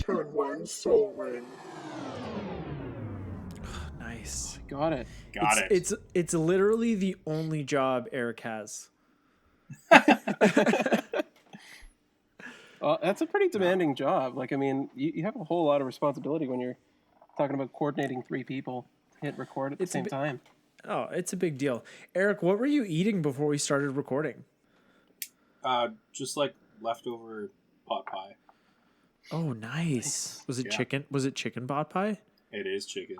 Turn 1 Soul Ring. Nice. Got it. It's literally the only job Eric has. Well, that's a pretty demanding job. Like, I mean, you have a whole lot of responsibility when you're talking about coordinating 3 people to hit record at the same time. Oh, it's a big deal. Eric, what were you eating before we started recording? Just like leftover pot pie. Oh, nice. Was it chicken? Was it chicken pot pie? It is chicken.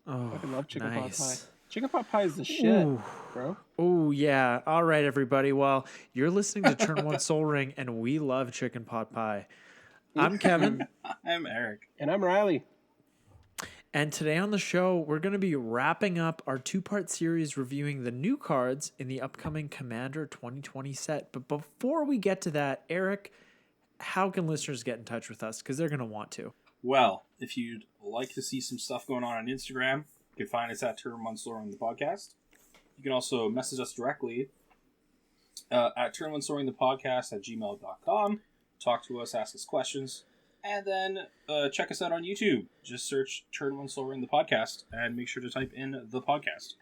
Oh, I fucking love chicken pot pie. nice. Chicken pot pie is the shit, bro. Oh, yeah. All right, everybody. Well, you're listening to Turn 1 Soul Ring, and we love chicken pot pie. I'm Kevin. I'm Eric. And I'm Riley. And today on the show, we're going to be wrapping up our 2-part series reviewing the new cards in the upcoming Commander 2020 set. But before we get to that, Eric, how can listeners get in touch with us? Because they're going to want to. Well, if you'd like to see some stuff going on Instagram, you can find us at Turn 1 Soaring the Podcast. You can also message us directly at Turn 1 Soaring the Podcast at gmail.com. Talk to us, ask us questions, and then check us out on YouTube. Just search Turn 1 Soaring the Podcast and make sure to type in the podcast.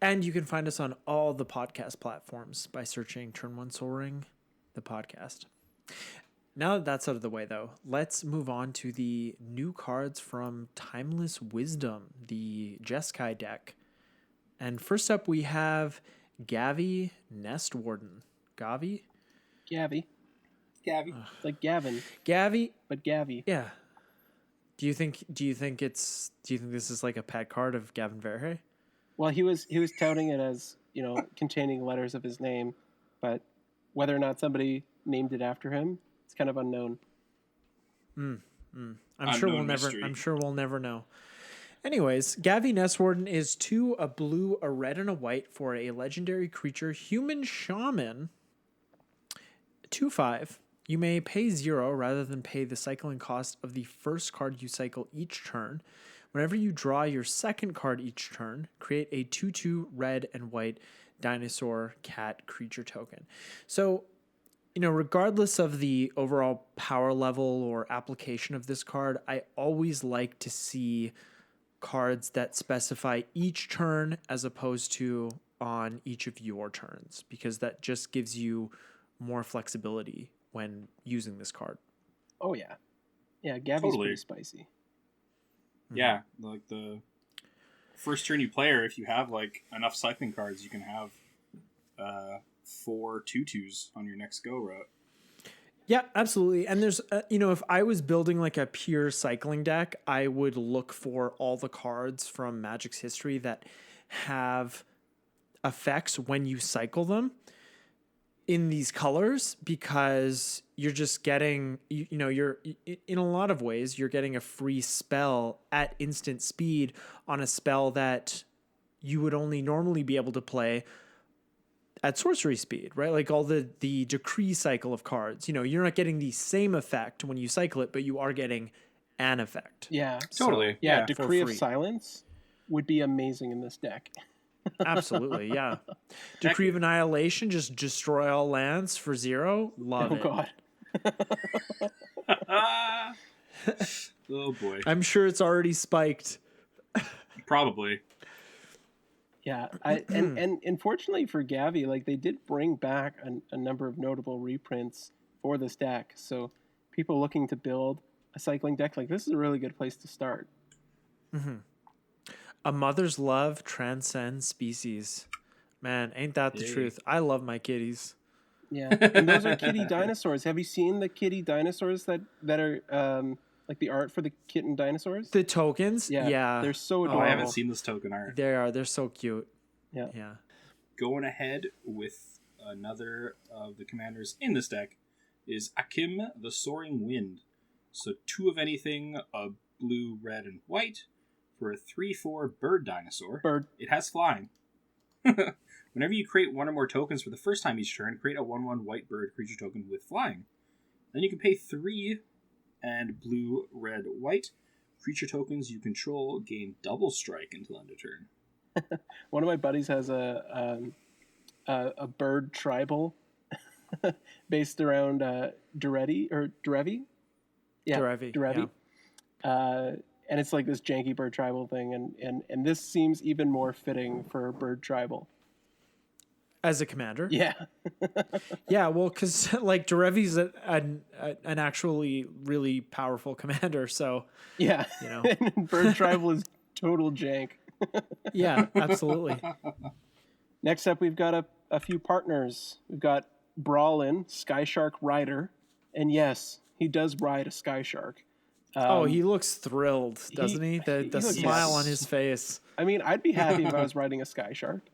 And you can find us on all the podcast platforms by searching Turn 1 Soaring the Podcast. Now that that's out of the way, though, let's move on to the new cards from Timeless Wisdom, the Jeskai deck. And first up, we have Gavi Nest Warden. Gavi? Gavi. Like Gavin. Gavi? But Gavi. Yeah. Do you think this is like a pet card of Gavin Verhey? Well, he was touting it as, containing letters of his name, but whether or not somebody named it after him, it's kind of unknown. I'm sure we'll never know. Anyways, Gavi Nestwarden is 2, a blue, a red, and a white for a legendary creature, Human Shaman. 2/5. You may pay 0 rather than pay the cycling cost of the first card you cycle each turn. Whenever you draw your second card each turn, create a 2/2 red and white dinosaur cat creature token. So, regardless of the overall power level or application of this card, I always like to see cards that specify each turn as opposed to on each of your turns, because that just gives you more flexibility when using this card. Oh, yeah. Yeah, Gavi's pretty spicy. Yeah, like the first turn you play her, if you have like enough cycling cards, you can have 4 2/2s on your next go route. Yeah, absolutely. And there's, if I was building like a pure cycling deck, I would look for all the cards from Magic's history that have effects when you cycle them in these colors, because you're just getting, you're in a lot of ways, you're getting a free spell at instant speed on a spell that you would only normally be able to play at sorcery speed, right? Like all the decree cycle of cards, you're not getting the same effect when you cycle it, but you are getting an effect. Yeah, totally. So, yeah, Decree of Silence would be amazing in this deck. Absolutely, yeah. Decree of Annihilation, just destroy all lands for 0. Love it. Oh, God. Oh, boy. I'm sure it's already spiked. Probably. Yeah, and unfortunately for Gavi, like they did bring back a number of notable reprints for this deck. So people looking to build a cycling deck, like this is a really good place to start. Mm-hmm. A mother's love transcends species. Man, ain't that the truth? I love my kitties. Yeah, and those are kitty dinosaurs. Have you seen the kitty dinosaurs that are like the art for the kitten dinosaurs? The tokens? Yeah. They're so adorable. I haven't seen this token art. They're so cute. Yeah. Going ahead with another of the commanders in this deck is Akim the Soaring Wind. So 2 of anything, a blue, red, and white for a 3/4 bird dinosaur. Bird. It has flying. Whenever you create 1 or more tokens for the first time each turn, create a 1/1 white bird creature token with flying. Then you can pay 3 and blue, red, white creature tokens you control gain double strike until end of turn. One of my buddies has a bird tribal based around Duretti or Durevi. Yeah, Derevi, Derevi. And it's like this janky bird tribal thing, and this seems even more fitting for bird tribal. As a commander. Yeah. Yeah, well, because like Derevi's an actually really powerful commander, so Yeah. you know. And bird tribal is total jank. Yeah, absolutely. Next up, we've got a few partners. We've got Brawlin, Sky Shark Rider, and yes, he does ride a Sky Shark. Oh, he looks thrilled, doesn't he? he The looks smile yes. on his face. I mean, I'd be happy if I was riding a Sky Shark.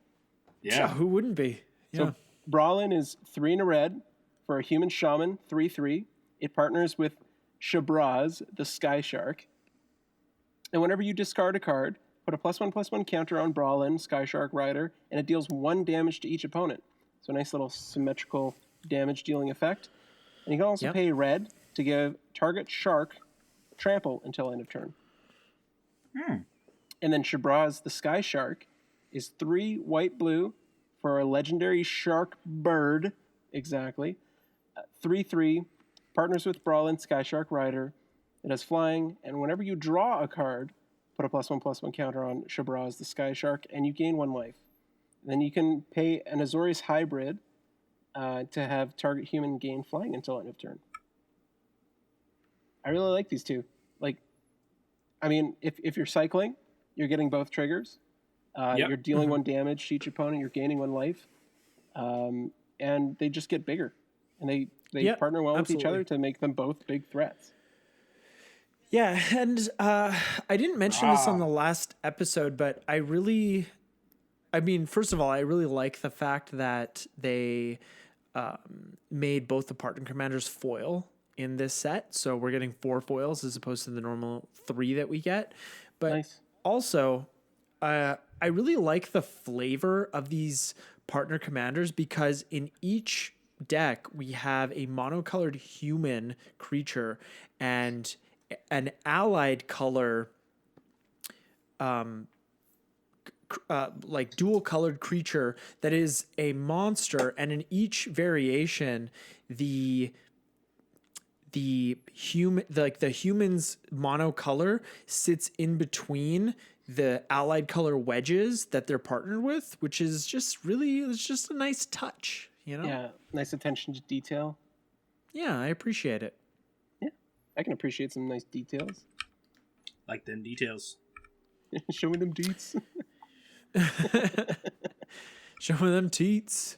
Yeah. Who wouldn't be? Yeah. So Brawlin is 3 in a red for a human shaman, 3/3. It partners with Shabraz, the Sky Shark. And whenever you discard a card, put a +1/+1 counter on Brawlin, Sky Shark Rider, and it deals 1 damage to each opponent. So a nice little symmetrical damage dealing effect. And you can also pay red to give target shark trample until end of turn. And then Shabraz, the Sky Shark, is 3 white-blue for a legendary shark bird. Exactly. 3/3, partners with Brawlin, Sky Shark Rider. It has flying, and whenever you draw a card, put a +1/+1 counter on Shabraz, the Sky Shark, and you gain 1 life. And then you can pay an Azorius hybrid to have target human gain flying until end of turn. I really like these two. Like, I mean, if you're cycling, you're getting both triggers. You're dealing 1 damage to each opponent. You're gaining 1 life, and they just get bigger, and they partner well with each other to make them both big threats. Yeah, and I didn't mention this on the last episode, but I mean, first of all, I really like the fact that they made both the partner commanders foil in this set. So we're getting 4 foils as opposed to the normal 3 that we get. But also, I really like the flavor of these partner commanders because in each deck we have a monocolored human creature and an allied color like dual colored creature that is a monster, and in each variation the human's monocolor sits in between the allied color wedges that they're partnered with, which is just really, it's just a nice touch, you know? Yeah, nice attention to detail. Yeah, I appreciate it. Yeah, I can appreciate some nice details. Like them details. Show me them deets. Show me them teats.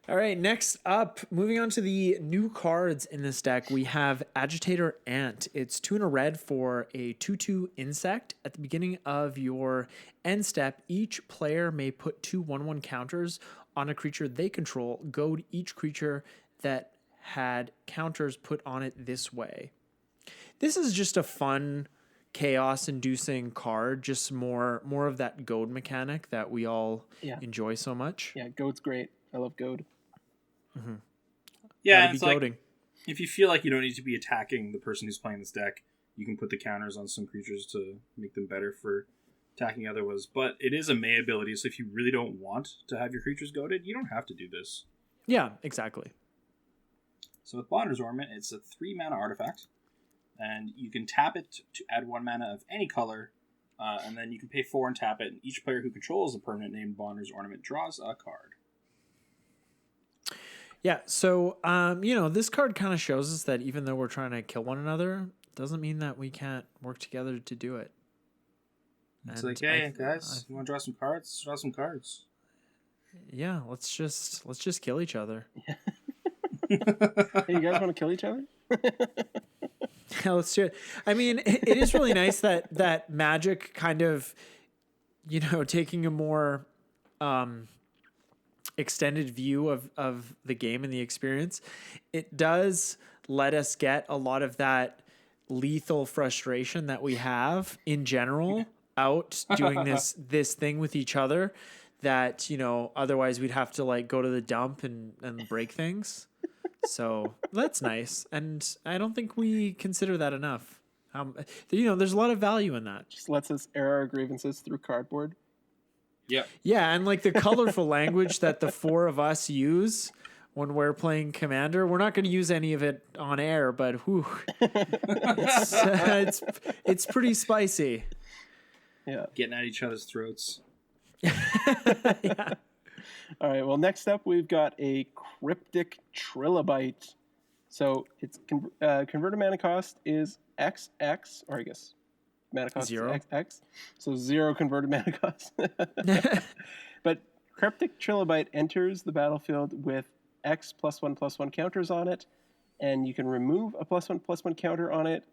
All right, next up, moving on to the new cards in this deck, we have Agitator Ant. It's 2 in a red for a 2/2 insect. At the beginning of your end step, each player may put 2 1/1 counters on a creature they control. Goad each creature that had counters put on it this way. This is just a fun, chaos-inducing card, just more of that goad mechanic that we all enjoy so much. Yeah, goad's great. I love goad. Mm-hmm. Yeah, it's like if you feel like you don't need to be attacking the person who's playing this deck, you can put the counters on some creatures to make them better for attacking other ones. But it is a May ability, so if you really don't want to have your creatures goaded, you don't have to do this. Yeah, exactly. So with Bonder's Ornament, it's a 3-mana artifact, and you can tap it to add 1 mana of any color, and then you can pay 4 and tap it, and each player who controls a permanent named Bonder's Ornament draws a card. Yeah, so, this card kind of shows us that even though we're trying to kill one another, doesn't mean that we can't work together to do it. It's like, hey, guys, you want to draw some cards? Let's draw some cards. Yeah, let's just kill each other. Hey, you guys want to kill each other? Yeah, let's do it. I mean, it is really nice that Magic kind of, taking a more extended view of the game and the experience, it does let us get a lot of that lethal frustration that we have in general out doing this thing with each other that, otherwise we'd have to like go to the dump and break things. So that's nice. And I don't think we consider that enough. There's a lot of value in that. Just lets us air our grievances through cardboard. Yeah. Yeah, and like the colorful language that the 4 of us use when we're playing Commander. We're not going to use any of it on air, but whew, it's pretty spicy. Yeah. Getting at each other's throats. Yeah. All right. Well, next up, we've got a Cryptic Trilobite. So its converted mana cost is XX, or I guess mana cost 0. is XX. So 0 converted mana cost. But Cryptic Trilobite enters the battlefield with X +1/+1 counters on it, and you can remove a +1/+1 counter on it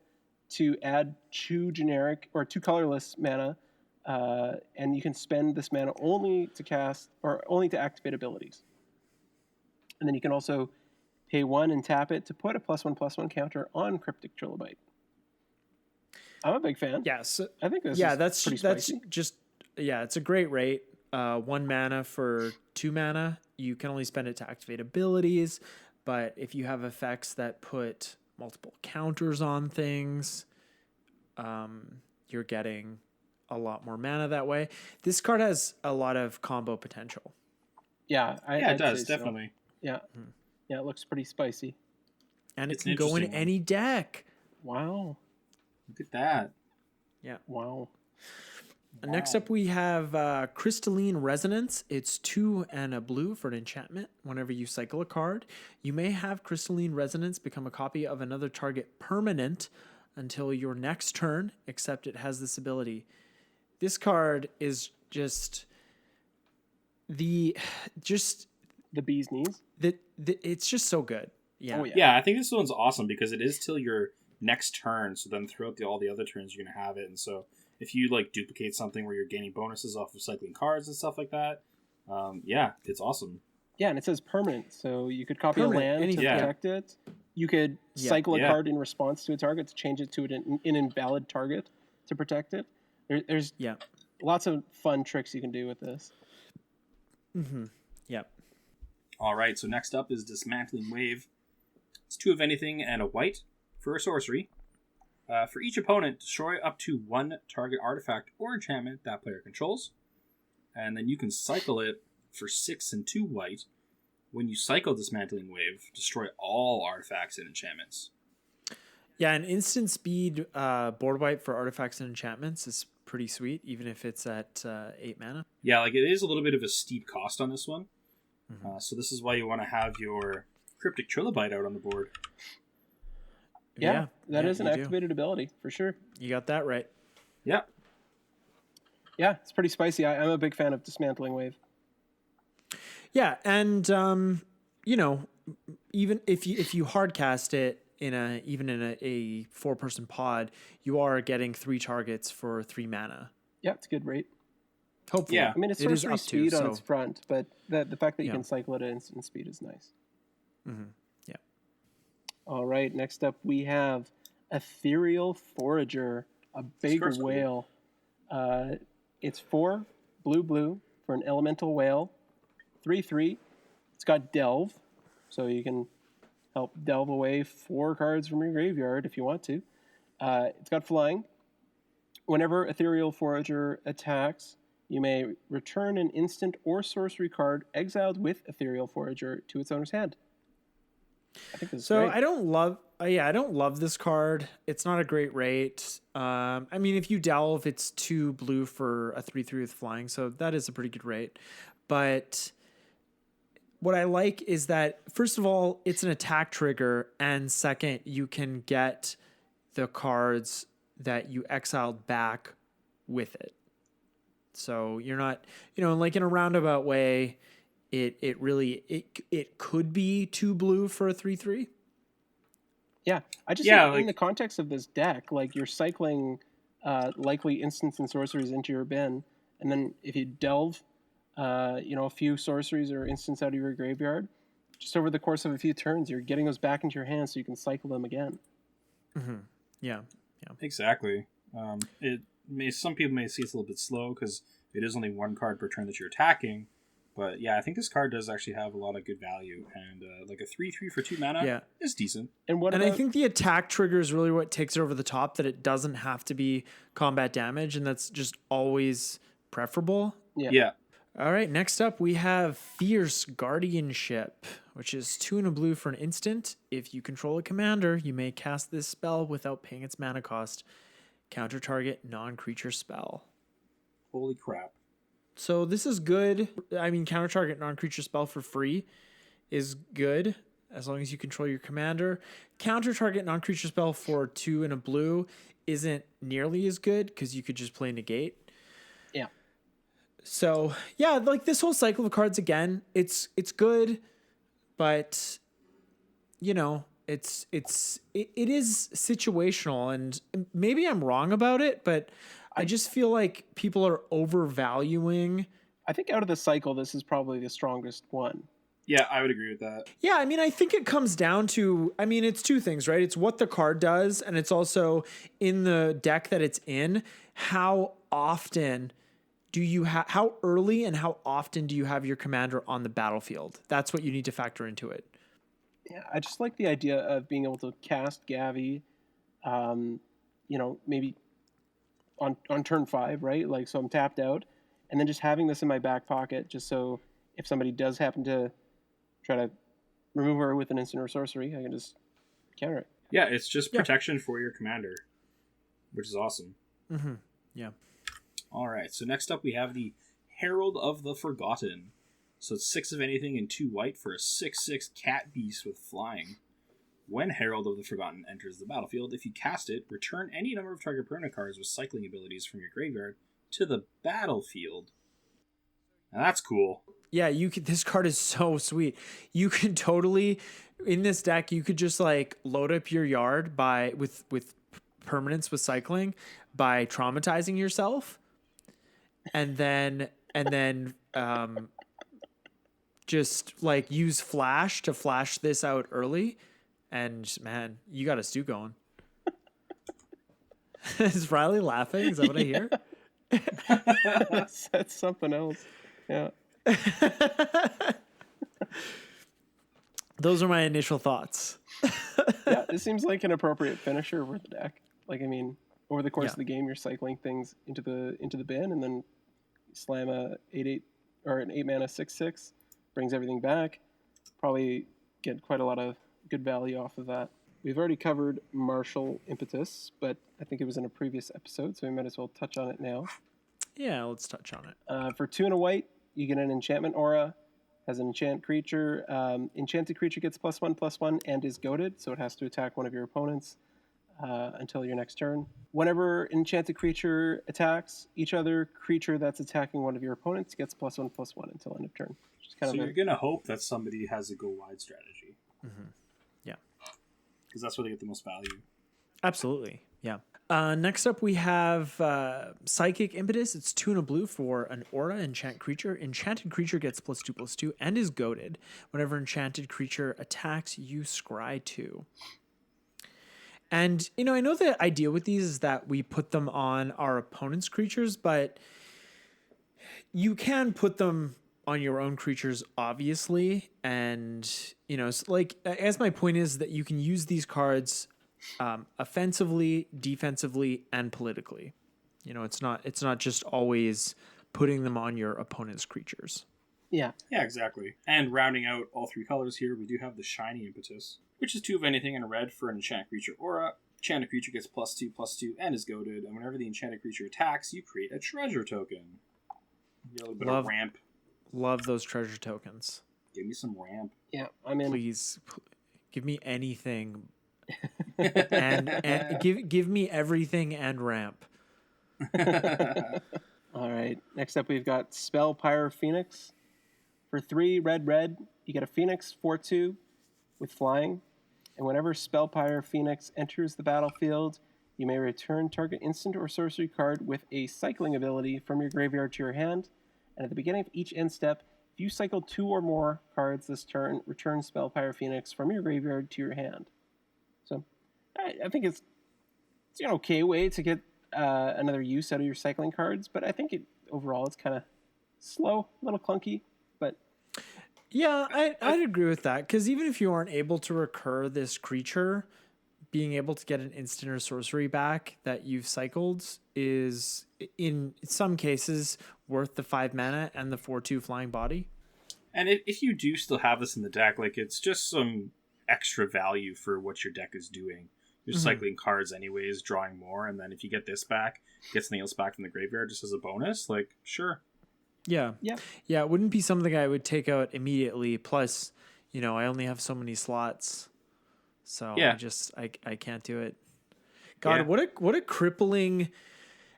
to add 2 generic or 2 colorless mana. And you can spend this mana only to cast or only to activate abilities. And then you can also pay 1 and tap it to put a +1/+1 counter on Cryptic Trilobite. I'm a big fan. Yeah. So, I think this yeah, is that's pretty spicy. just it's a great rate. 1 mana for 2 mana. You can only spend it to activate abilities, but if you have effects that put multiple counters on things, you're getting a lot more mana that way. This card has a lot of combo potential. Yeah, It does, say so. definitely. Yeah. Yeah, it looks pretty spicy. And it It's can an go in interesting one. any deck. Wow. Look at that. Yeah. Wow. Next up, we have Crystalline Resonance. It's 2 and a blue for an enchantment. Whenever you cycle a card, you may have Crystalline Resonance become a copy of another target permanent until your next turn, except it has this ability. This card is just the bee's knees. it's just so good. Yeah. Oh, yeah. Yeah, I think this one's awesome because it is till your next turn. So then throughout all the other turns, you're going to have it. And so if you like duplicate something where you're gaining bonuses off of cycling cards and stuff like that, it's awesome. Yeah, and it says permanent, so you could copy Permanent, a land anything. to protect it. You could cycle a Yeah. card in response to a target to change it to an invalid target to protect it. There's lots of fun tricks you can do with this. Mm-hmm. Yep. All right, so next up is Dismantling Wave. It's 2 of anything and a white for a sorcery. For each opponent, destroy up to 1 target artifact or enchantment that player controls. And then you can cycle it for 6 and 2 white. When you cycle Dismantling Wave, destroy all artifacts and enchantments. Yeah, an instant speed board wipe for artifacts and enchantments is pretty sweet, even if it's at 8 mana. Yeah, like it is a little bit of a steep cost on this one. So this is why you want to have your Cryptic Trilobite out on the board. Yeah, that is an you do. activated ability, for sure. You got that right. Yeah. Yeah, it's pretty spicy. I'm a big fan of Dismantling Wave. Yeah, and even if you hard cast it in a 4-person pod, you are getting 3 targets for 3 mana. Yeah, it's a good rate. Hopefully. Yeah. I mean, it's It is sorcery up to, speed on so- its front, but the fact that you Yeah. can cycle it at instant speed is nice. Mm-hmm. Yeah. All right, next up we have Ethereal Forager, a big card's cool. whale. It's 4 blue for an elemental whale. 3/3. It's got Delve, so you can help delve away 4 cards from your graveyard if you want to. It's got flying. Whenever Ethereal Forager attacks, you may return an instant or sorcery card exiled with Ethereal Forager to its owner's hand. I think this is So great. I don't love this card. It's not a great rate. I mean, if you delve, it's 2 blue for a 3/3 with flying, so that is a pretty good rate. But what I like is that, first of all, it's an attack trigger, and second, you can get the cards that you exiled back with it. So you're not, like in a roundabout way, it really could be 2 blue for a 3/3. Yeah, I just Yeah, think in like- the context of this deck, like you're cycling likely instants and sorceries into your bin, and then if you delve, a few sorceries or instants out of your graveyard, just over the course of a few turns, you're getting those back into your hand so you can cycle them again. Mm-hmm. Yeah. Exactly. Some people may see it's a little bit slow because it is only 1 card per turn that you're attacking. But yeah, I think this card does actually have a lot of good value, and like a 3/3 for 2 mana is decent. And what And about, I think the attack trigger is really what takes it over the top, that it doesn't have to be combat damage, and that's just always preferable. Yeah. All right, next up we have Fierce Guardianship, which is 2 and a blue for an instant. If you control a commander, you may cast this spell without paying its mana cost. Counter target non-creature spell. Holy crap. So this is good. I mean, counter target non-creature spell for free is good as long as you control your commander. Counter target non-creature spell for 2 and a blue isn't nearly as good because you could just play negate. Yeah. So yeah, like this whole cycle of cards again, it's good, but you know, it is situational, and maybe I'm wrong about it, but I just feel like people are overvaluing. I think out of the cycle, this is probably the strongest one. Yeah, I would agree with that. Yeah, I mean, I think it comes down to, I mean, it's two things, right? It's what the card does, and it's also in the deck that it's in. How often do you have, how early and how often do you have your commander on the battlefield? That's what you need to factor into it. Yeah, I just like the idea of being able to cast Gavi, maybe on turn 5, right? Like, so I'm tapped out, and then just having this in my back pocket, just so if somebody does happen to try to remove her with an instant or sorcery, I can just counter it. Yeah, it's just protection for your commander, which is awesome. Mm-hmm. Yeah. All right, so next up we have the Herald of the Forgotten. So it's 6 of anything and 2 white for a 6/6 cat beast with flying. When Herald of the Forgotten enters the battlefield, if you cast it, return any number of target permanent cards with cycling abilities from your graveyard to the battlefield. Now that's cool. Yeah, you could. This card is so sweet. You can totally, in this deck, you could just like load up your yard with permanents with cycling by traumatizing yourself, and then just like use flash to flash this out early, and man, you got a stew going. Is Riley laughing? Is that what I hear? That's something else. Yeah. Those are my initial thoughts. Yeah, this seems like an appropriate finisher for the deck. Like, I mean, over the course of the game, you're cycling things into the bin, and then slam a 8/8 or an 8 mana 6/6, brings everything back. Probably get quite a lot of good value off of that. We've already covered Martial Impetus, but I think it was in a previous episode, so we might as well touch on it now. Yeah, let's touch on it. For 2 and a white, you get an enchantment aura. Has an enchant creature. Enchanted creature gets +1/+1 and is goaded, so it has to attack one of your opponents until your next turn. Whenever enchanted creature attacks, each other creature that's attacking one of your opponents gets +1/+1 until end of turn. So you're going to hope that somebody has a go wide strategy. Mm-hmm. Yeah. Because that's where they get the most value. Absolutely. Yeah. Next up, we have Psychic Impetus. It's 2 and a blue for an aura enchant creature. Enchanted creature gets +2/+2 and is goaded. Whenever enchanted creature attacks, you scry 2. And, you know, I know the idea with these is that we put them on our opponent's creatures, but you can put them on your own creatures, obviously. And, you know, like, as my point is that you can use these cards offensively, defensively, and politically. You know, it's not just always putting them on your opponent's creatures. Yeah. Yeah, exactly. And rounding out all 3 colors here, we do have the Shiny Impetus, which is 2 of anything and a red for an enchanted creature aura. Enchanted creature gets +2/+2 and is goaded, and whenever the enchanted creature attacks, you create a treasure token. You get a little bit of ramp. Love those treasure tokens. Give me some ramp. Yeah, I'm in. Please, give me anything. and give me everything and ramp. All right. Next up, we've got Spellpire Phoenix. For 3 red, you get a Phoenix 4/2 with flying. And whenever Spellpire Phoenix enters the battlefield, you may return target instant or sorcery card with a cycling ability from your graveyard to your hand. And at the beginning of each end step, if you cycle 2 or more cards this turn, return Spellpire Phoenix from your graveyard to your hand. So I think it's an okay way to get another use out of your cycling cards, but I think overall it's kind of slow, a little clunky. But yeah, I'd agree with that, because even if you aren't able to recur this creature, being able to get an instant or sorcery back that you've cycled is in some cases worth the 5 mana and the 4/2 flying body. And if you do still have this in the deck, like, it's just some extra value for what your deck is doing. You're cycling cards anyways, drawing more, and then if you get this back, get something else back from the graveyard just as a bonus, like, sure. Yeah. Yeah. Yeah, it wouldn't be something I would take out immediately. Plus, you know, I only have so many slots. So Yeah. I can't do it. God, what a crippling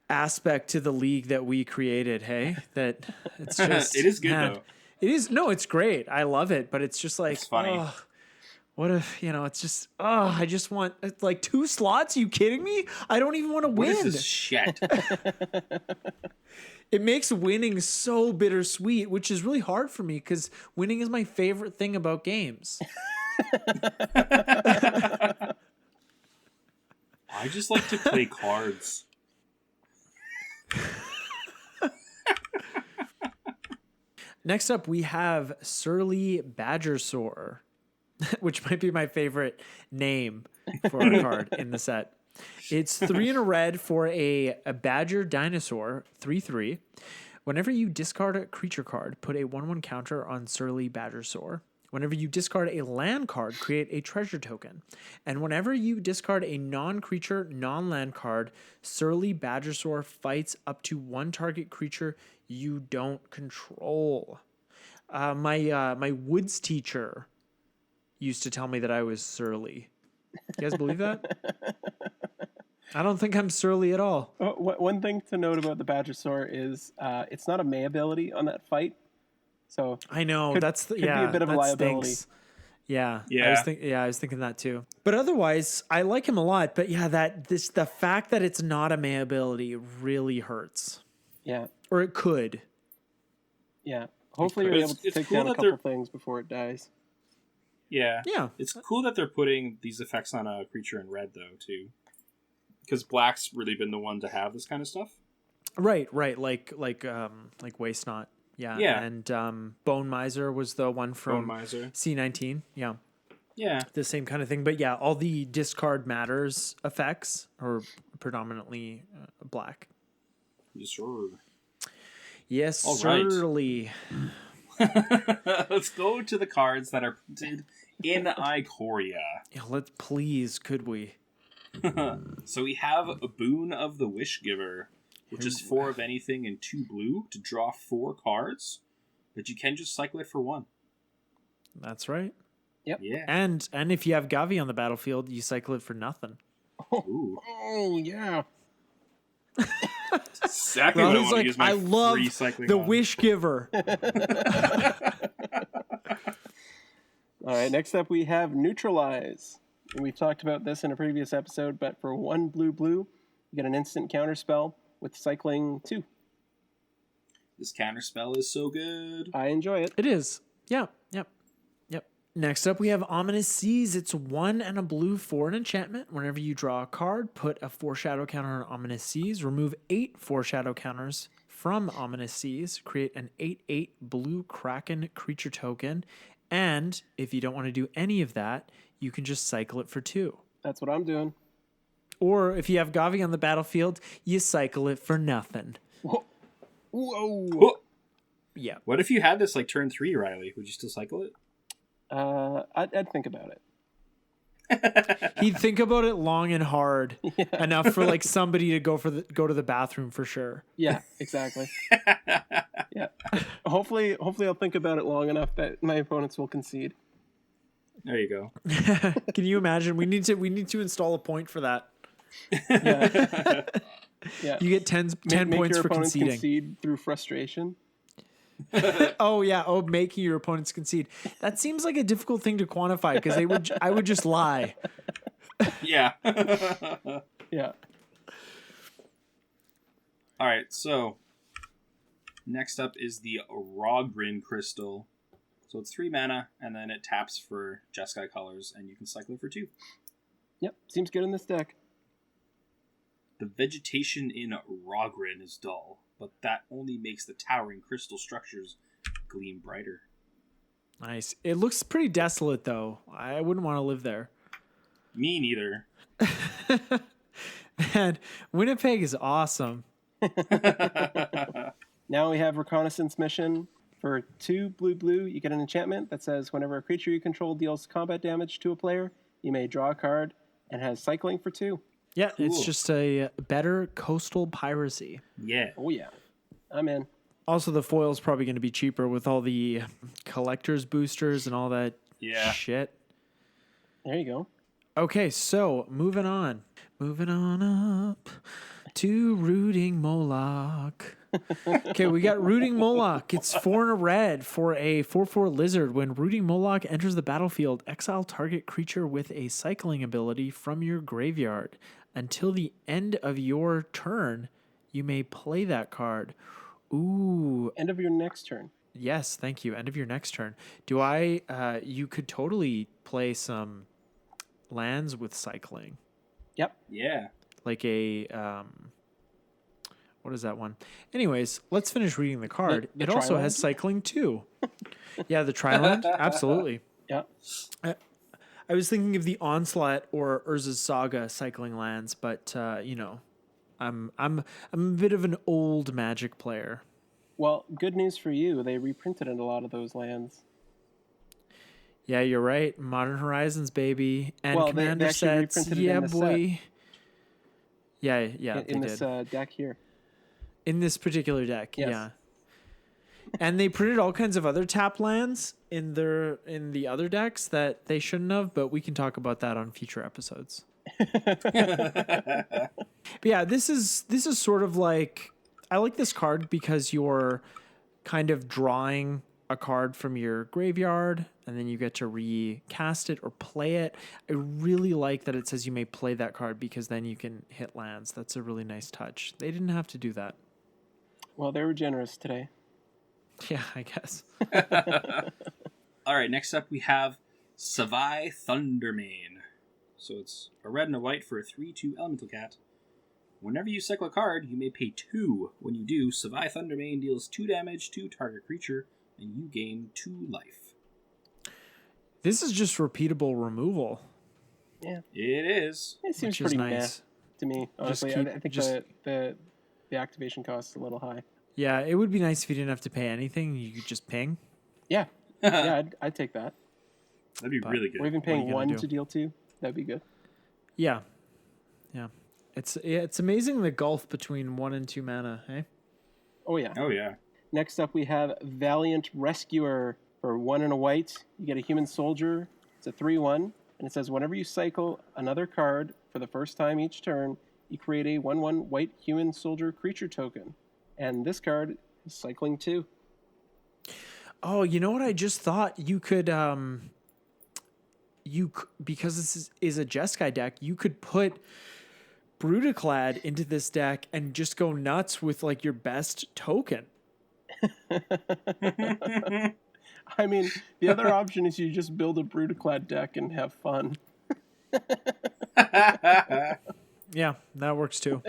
aspect to the league that we created, hey? That it's just it is good though. It is, no, it's great. I love it, but it's just like, it's funny. Oh, what if, you know, it's just, I just want like 2 slots. Are you kidding me? I don't even want to win. What is this shit? It makes winning so bittersweet, which is really hard for me because winning is my favorite thing about games. I just like to play cards. Next up, we have Surly Badgersaur, which might be my favorite name for a card in the set. It's 3 in a red for a badger dinosaur, 3/3. Whenever you discard a creature card, put a 1/1 counter on Surly Badgersaur. Whenever you discard a land card, create a treasure token. And whenever you discard a non-creature, non-land card, Surly Badgersaur fights up to 1 target creature you don't control. My woods teacher used to tell me that I was surly. You guys believe that? I don't think I'm surly at all. One thing to note about the Badgersaur is it's not a May ability on that fight. So I know could be a bit of a liability. Stinks. Yeah. Yeah. I was thinking that too. But otherwise, I like him a lot. But yeah, the fact that it's not a May ability really hurts. Yeah. Or it could. Yeah. Hopefully you're able to take down a couple things before it dies. Yeah. Yeah. It's cool that they're putting these effects on a creature in red, though, too. Because black's really been the one to have this kind of stuff. Right. Like Waste Not. Yeah. Yeah. And Bone Miser was the one from Bone Miser. C19. Yeah. Yeah. The same kind of thing. But yeah, all the discard matters effects are predominantly black. Yes, sir. Yes, All right. surely. Let's go to the cards that are printed in Ikoria. Yeah, could we? So we have a Boon of the Wishgiver, which is 4 of anything and 2 blue to draw 4 cards, but you can just cycle it for 1. That's right. Yep. Yeah. And if you have Gavi on the battlefield, you cycle it for nothing. Ooh. Oh yeah. Exactly what I want to use my I love free cycling the on. Wish Giver. All right, next up we have Neutralize. And we've talked about this in a previous episode, but for 1 blue, you get an instant counter spell with cycling 2. This counter spell is so good. I enjoy it. It is. Yeah. Yep. Next up, we have Ominous Seas. It's 1 and a blue for an enchantment. Whenever you draw a card, put a 4 shadow counter on Ominous Seas. Remove 8 4 shadow counters from Ominous Seas. Create an 8/8 blue Kraken creature token. And if you don't want to do any of that, you can just cycle it for 2. That's what I'm doing. Or if you have Gavi on the battlefield, you cycle it for nothing. Whoa. Whoa. Yeah. What if you had this like turn 3, Riley? Would you still cycle it? I'd think about it. He'd think about it long and hard enough for like somebody to go to the bathroom for sure. Yeah, exactly. Yeah. Hopefully I'll think about it long enough that my opponents will concede. There you go. Can you imagine? We need to install a point for that. Yeah. Yeah. You get 10 Make points your for opponents conceding. concede through frustration. Oh yeah. Oh, making your opponents concede. That seems like a difficult thing to quantify because I would just lie. Yeah. Yeah. All right. So next up is the Rogrin Crystal. So it's 3 mana, and then it taps for Jeskai colors, and you can cycle it for 2. Yep. Seems good in this deck. The vegetation in Rogrin is dull, but that only makes the towering crystal structures gleam brighter. Nice. It looks pretty desolate though. I wouldn't want to live there. Me neither. And Winnipeg is awesome. Now we have Reconnaissance Mission For 2 blue, you get an enchantment that says whenever a creature you control deals combat damage to a player, you may draw a card, and has cycling for 2. Yeah, Cool. it's just a better coastal piracy. Yeah. Oh yeah, I'm in. Also, the foil's probably going to be cheaper with all the collector's boosters and all that shit. There you go. Okay, so moving on. Moving on up to Rooting Moloch. Okay, we got Rooting Moloch. It's 4 and a red for a 4/4 lizard. When Rooting Moloch enters the battlefield, exile target creature with a cycling ability from your graveyard. Until the end of your turn, you may play that card. Ooh. End of your next turn. Yes, thank you. End of your next turn. You could totally play some lands with cycling. Yep. Yeah. Like a, what is that one? Anyways, let's finish reading the card. The It also has Triland? cycling too. Yeah, the Triland, absolutely. Yeah. I was thinking of the Onslaught or Urza's Saga cycling lands, but I'm a bit of an old Magic player. Well, good news for you. They reprinted a lot of those lands. Yeah, you're right. Modern Horizons, baby, and Well, they Commander actually sets. reprinted it Yeah, in the set. boy. Yeah, In they this did. deck here. In this particular deck, Yes. yeah. And they printed all kinds of other tap lands in the other decks that they shouldn't have, but we can talk about that on future episodes. But yeah, this is sort of like, I like this card because you're kind of drawing a card from your graveyard and then you get to recast it or play it. I really like that it says you may play that card because then you can hit lands. That's a really nice touch. They didn't have to do that. Well, they were generous today. Yeah, I guess. All right, next up we have Savai Thundermane. So it's a red and a white for a 3/2 elemental cat. Whenever you cycle a card, you may pay 2. When you do, Savai Thundermane deals 2 damage to target creature, and you gain 2 life. This is just repeatable removal. Yeah. It is. It seems Which is pretty nice. meh to me. Honestly, keep- I think just- the activation cost is a little high. Yeah, it would be nice if you didn't have to pay anything. You could just ping. Yeah. Yeah, I'd take that. That'd be really good. Or even What are you paying gonna 1 do? to deal 2. That'd be good. Yeah. It's amazing the gulf between 1 and 2 mana, hey? Oh, yeah. Oh, yeah. Next up, we have Valiant Rescuer. For 1 and a white, you get a human soldier. It's a 3/1, and it says whenever you cycle another card for the first time each turn, you create a 1/1 white human soldier creature token. And this card is cycling 2. Oh, you know what I just thought? You could because this is a Jeskai deck, you could put Brutaclad into this deck and just go nuts with like your best token. I mean, the other option is you just build a Brutaclad deck and have fun. Yeah, that works too.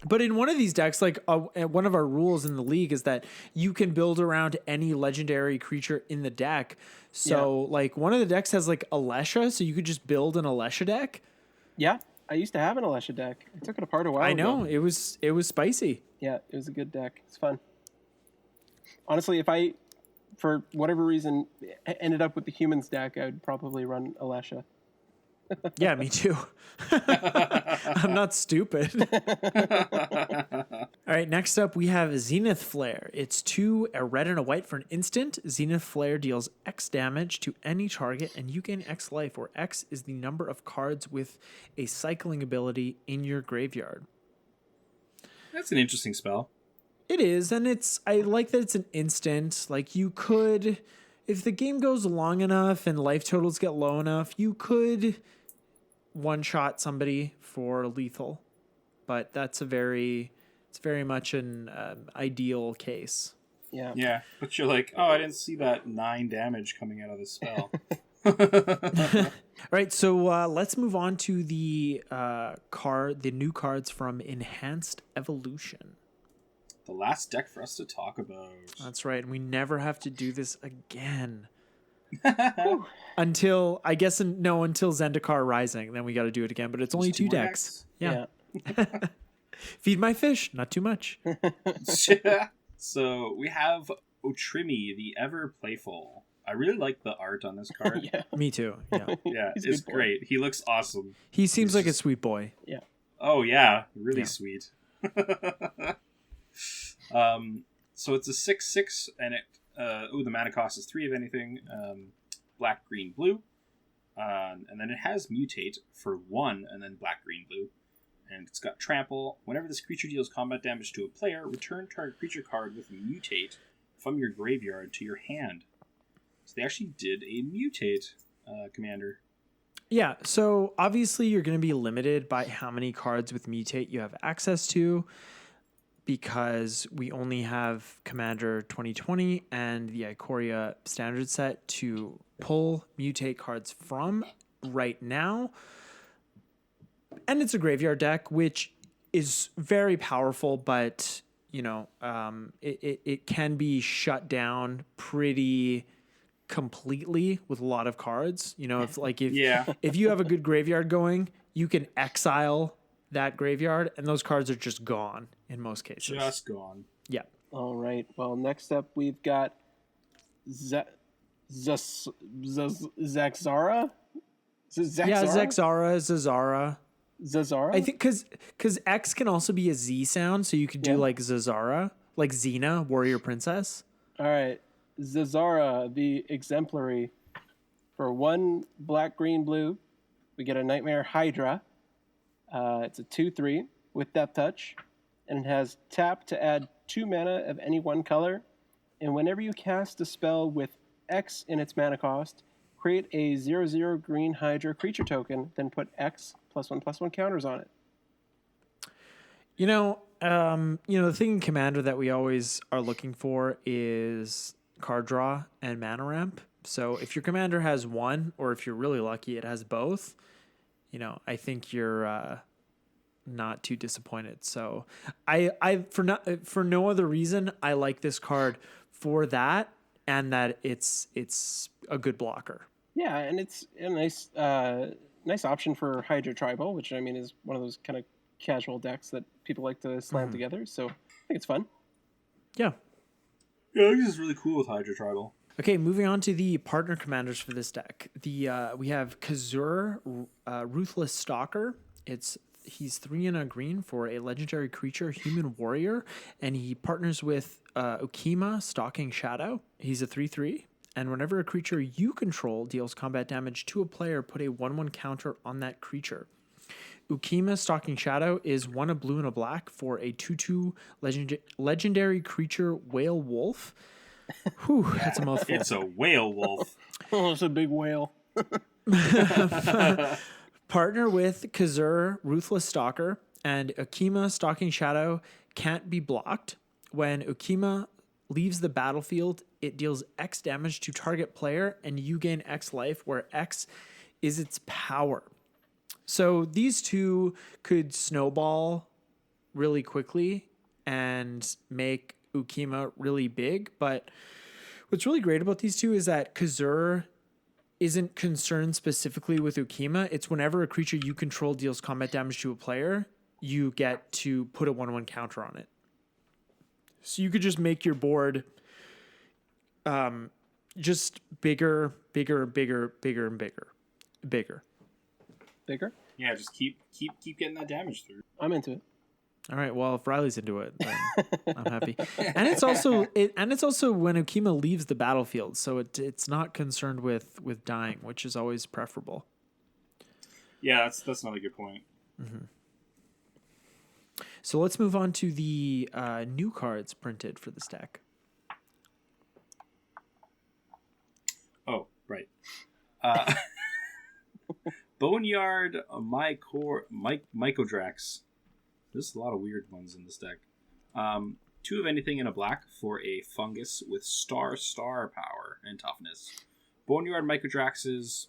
But in one of these decks, like one of our rules in the league is that you can build around any legendary creature in the deck. So like one of the decks has like Alesha, so you could just build an Alesha deck. Yeah, I used to have an Alesha deck. I took it apart a while I ago. know, it was spicy. Yeah, it was a good deck. It's fun. Honestly, if I, for whatever reason, ended up with the humans deck, I would probably run Alesha. Yeah, me too. I'm not stupid. All right, next up we have Zenith Flare. It's 2, a red and a white for an instant. Zenith Flare deals X damage to any target, and you gain X life, where X is the number of cards with a cycling ability in your graveyard. That's an interesting spell. It is, and I like that it's an instant. Like you could, if the game goes long enough and life totals get low enough, you could one-shot somebody for lethal. But it's very much an ideal case. Yeah. Yeah, but you're like, oh, I didn't see that 9 damage coming out of this spell. All right, so let's move on to the new cards from Enhanced Evolution. The last deck for us to talk about. That's right, and we never have to do this again. until Zendikar Rising, then we got to do it again. But it's only 2 decks. Yeah. Feed my fish, not too much. So we have Otrimi, the Ever Playful. I really like the art on this card. Yeah. Me too. Yeah. Yeah, He's a it's good boy. great. He looks awesome. He seems He's like a just- sweet boy. Yeah. Oh yeah, really Yeah. sweet. So it's a 6/6, and it the mana cost is 3 of anything, black, green, blue, and then it has mutate for 1, and then black, green, blue, and it's got trample. Whenever this creature deals combat damage to a player, return target creature card with mutate from your graveyard to your hand. So they actually did a mutate commander. Yeah, so obviously you're going to be limited by how many cards with mutate you have access to, because we only have Commander 2020 and the Ikoria standard set to pull mutate cards from right now. And it's a graveyard deck, which is very powerful, but it can be shut down pretty completely with a lot of cards. Yeah. If you have a good graveyard going, you can exile that graveyard and those cards are just gone in most cases. Just gone. Yeah. All right. Well, next up we've got Zaxara. Yeah, Zexara. Zazara. I think because X can also be a Z sound, so you could do Yeah. like Zazara, like Xena, Warrior Princess. All right. Zazara, the exemplary. For 1 black, green, blue, we get a Nightmare Hydra. It's a 2/3 with Death Touch, and it has tap to add 2 mana of any one color. And whenever you cast a spell with X in its mana cost, create a 0/0 green Hydra creature token, then put X +1/+1 counters on it. The thing in Commander that we always are looking for is card draw and mana ramp. So if your Commander has one, or if you're really lucky, it has both, I think you're not too disappointed. So for no other reason, I like this card for that, and that it's a good blocker. Yeah, and it's a nice option for Hydra Tribal, which I mean is one of those kind of casual decks that people like to slam together. So I think it's fun. Yeah. Yeah, this is really cool with Hydra Tribal. Okay, moving on to the partner commanders for this deck. We have Kazur, Ruthless Stalker. He's 3 and a green for a legendary creature, human warrior, and he partners with Ukima, Stalking Shadow. He's a 3/3, and whenever a creature you control deals combat damage to a player, put a 1/1 counter on that creature. Ukima, Stalking Shadow is 1 a blue and a black for a 2/2 legendary creature, Whale Wolf. Whew, that's a mouthful. It's a whale wolf. Oh, it's a big whale. Partner with Kazur, Ruthless Stalker, and Ukima, Stalking Shadow can't be blocked. When Ukima leaves the battlefield, it deals X damage to target player, and you gain X life, where X is its power. So these two could snowball really quickly and make Ukima really big. But what's really great about these two is that Kazur isn't concerned specifically with Ukima. It's whenever a creature you control deals combat damage to a player, you get to put a 1/1 counter on it. So you could just make your board just bigger, and bigger. Bigger? Yeah, just keep getting that damage through. I'm into it. All right. Well, if Riley's into it, then I'm happy. And it's also when Ukima leaves the battlefield, so it's not concerned with dying, which is always preferable. Yeah, that's another good point. Mm-hmm. So let's move on to the new cards printed for this deck. Oh, right. Boneyard, Mycodrax. There's a lot of weird ones in this deck. 2 of anything in a black for a fungus with star power and toughness. Boneyard Mycodrax's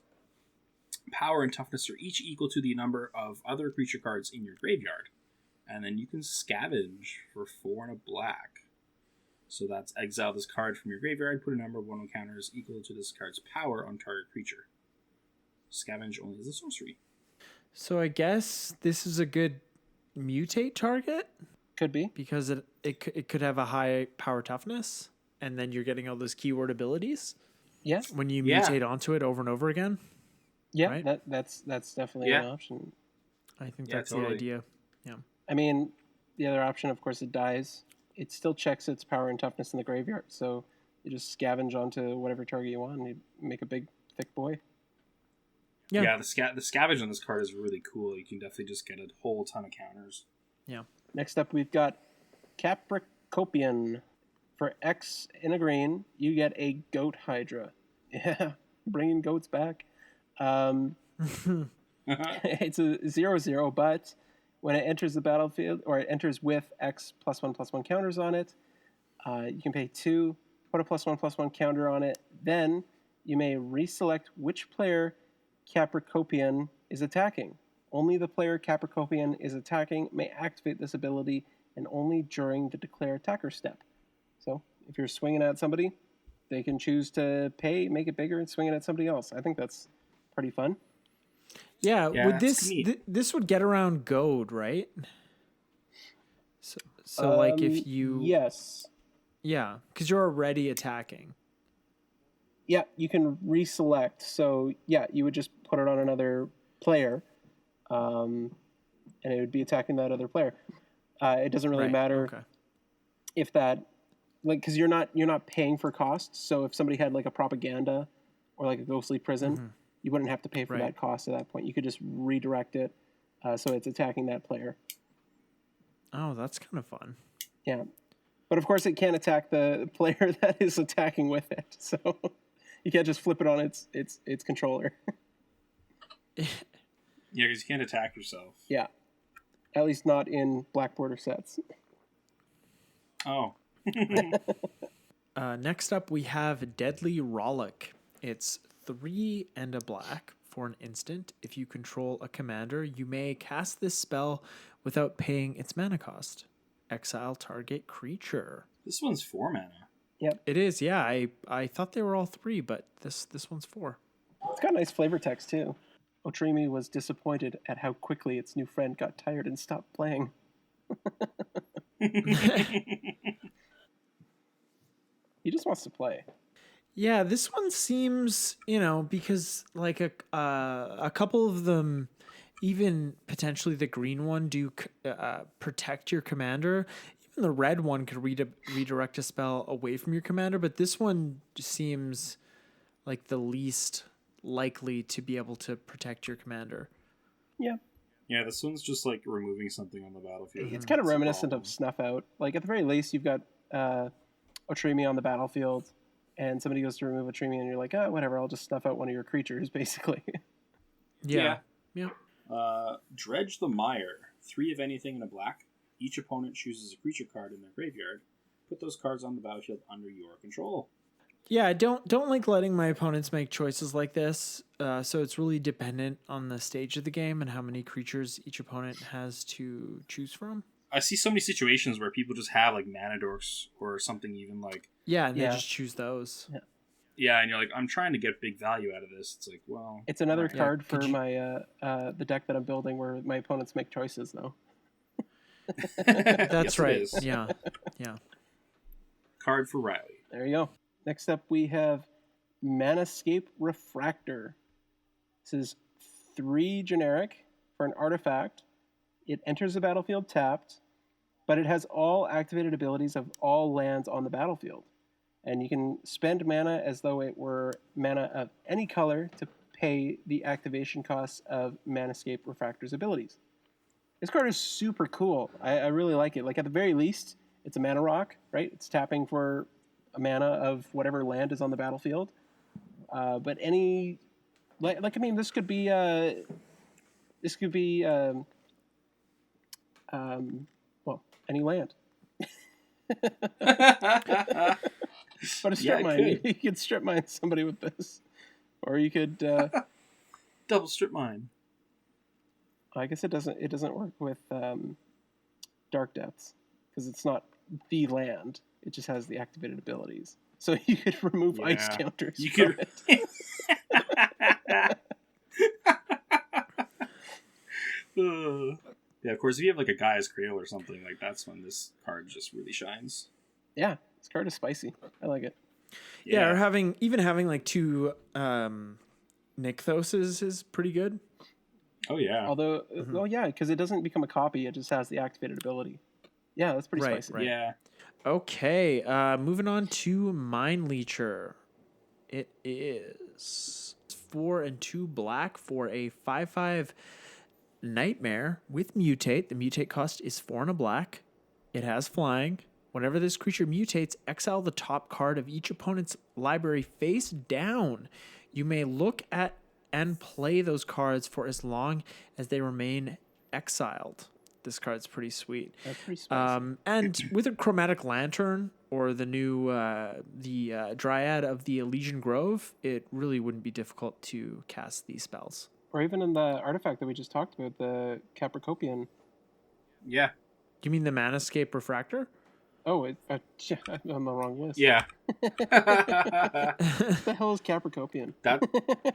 power and toughness are each equal to the number of other creature cards in your graveyard. And then you can scavenge for 4 and a black. So that's exile this card from your graveyard, put a number of 1/1 counters equal to this card's power on target creature. Scavenge only as a sorcery. So I guess this is a good mutate target. Could be. because it could have a high power toughness, and then you're getting all those keyword abilities Yeah. when you Yeah. mutate onto it over and over again. Yeah, Right? that's definitely an option. I think Yeah, that's totally. the idea. Yeah. I mean, the other option, of course, it dies. It still checks its power and toughness in the graveyard, so you just scavenge onto whatever target you want, and you make a big, thick boy. Yeah. The scavenge on this card is really cool. You can definitely just get a whole ton of counters. Yeah. Next up, we've got Capricopian. For X in a green, you get a Goat Hydra. Yeah, bringing goats back. It's a 0/0, but when it enters the battlefield, or it enters with X +1/+1 counters on it, you can pay 2, put a +1/+1 counter on it. Then you may reselect which player Capricopian is attacking. Only the player Capricopian is attacking may activate this ability, and only during the declare attacker step. So if you're swinging at somebody, they can choose to pay, make it bigger, and swing it at somebody else. I think that's pretty fun. Yeah. Yeah, Would that's this neat. this would get around goad, right? So like if you Yes. yeah, because you're already attacking. Yeah, you can reselect. So yeah, you would just put it on another player, and it would be attacking that other player. It doesn't really Right, matter okay. if that, like, because you're not paying for costs. So if somebody had like a propaganda or like a ghostly prison, you wouldn't have to pay for Right. that cost at that point. You could just redirect it, so it's attacking that player. Oh, that's kind of fun. Yeah, but of course it can't attack the player that is attacking with it. So you can't just flip it on its controller. Yeah, because you can't attack yourself. Yeah, at least not in Black Border sets. Oh. Next up, we have Deadly Rollick. It's 3 and a black for an instant. If you control a commander, you may cast this spell without paying its mana cost. Exile target creature. This one's 4 mana. It is, yeah. I thought they were all 3, but this one's 4. It's got nice flavor text too. Otrimi was disappointed at how quickly its new friend got tired and stopped playing. He just wants to play. Yeah, this one seems, because like a couple of them, even potentially the green one, do protect your commander. Even the red one could redirect a spell away from your commander, but this one seems like the least likely to be able to protect your commander. Yeah. Yeah, this one's just like removing something on the battlefield. It's kind of That's the reminiscent problem. of Snuff Out. Like, at the very least, you've got Otrimi on the battlefield, and somebody goes to remove Otrimi, and you're like, whatever, I'll just snuff out one of your creatures, basically. Yeah. Dredge the Mire. 3 of anything in a black. Each opponent chooses a creature card in their graveyard. Put those cards on the battlefield under your control. Yeah, I don't like letting my opponents make choices like this. So it's really dependent on the stage of the game and how many creatures each opponent has to choose from. I see so many situations where people just have like mana dorks or something even like... Yeah, and Yeah. they just choose those. Yeah, and you're like, I'm trying to get big value out of this. It's like, well... It's another alright. card for could you- my the deck that I'm building where my opponents make choices, though. That's Yes, it right. is. Yeah. Card for Riley. There you go. Next up, we have Manascape Refractor. This is 3 generic for an artifact. It enters the battlefield tapped, but it has all activated abilities of all lands on the battlefield. And you can spend mana as though it were mana of any color to pay the activation costs of Manascape Refractor's abilities. This card is super cool. I really like it. Like, at the very least, it's a mana rock, right? It's tapping for a mana of whatever land is on the battlefield. But any, I mean, this could be well, any land. But a strip it mine, could. you could strip mine somebody with this, or you could. Double strip mine. I guess it doesn't work with Dark Depths because it's not the land. It just has the activated abilities. So you could remove ice Yeah. counters. You from could... it. Yeah, of course, if you have like a Gaia's Cradle or something, like that's when this card just really shines. Yeah, this card is spicy. I like it. Yeah, or having like 2 Nykthoses is pretty good. Oh yeah. Although, well, yeah, because it doesn't become a copy; it just has the activated ability. Yeah, that's pretty spicy. Right. Yeah. Okay, moving on to Mind Leecher. It is 4 and 2 black for a 5/5 Nightmare with Mutate. The Mutate cost is 4 and a black. It has flying. Whenever this creature mutates, exile the top card of each opponent's library face down. You may look at and play those cards for as long as they remain exiled. This card's pretty sweet. That's pretty spicy. And with a Chromatic Lantern or the new Dryad of the Elysian Grove, it really wouldn't be difficult to cast these spells. Or even in the artifact that we just talked about, the Capricopian. Yeah. You mean the Manascape Refractor? Oh, I'm on the wrong list. Yeah. What the hell is Capricopian? That's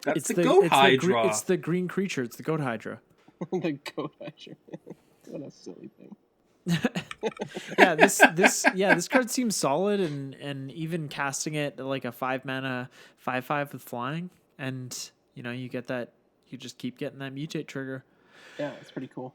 It's the Goat Hydra. It's the green creature. It's the Goat Hydra. The Goat Hydra. What a silly thing. This card seems solid, and even casting it like a 5 mana 5/5 with flying, and you get that, you just keep getting that mutate trigger. Yeah, it's pretty cool.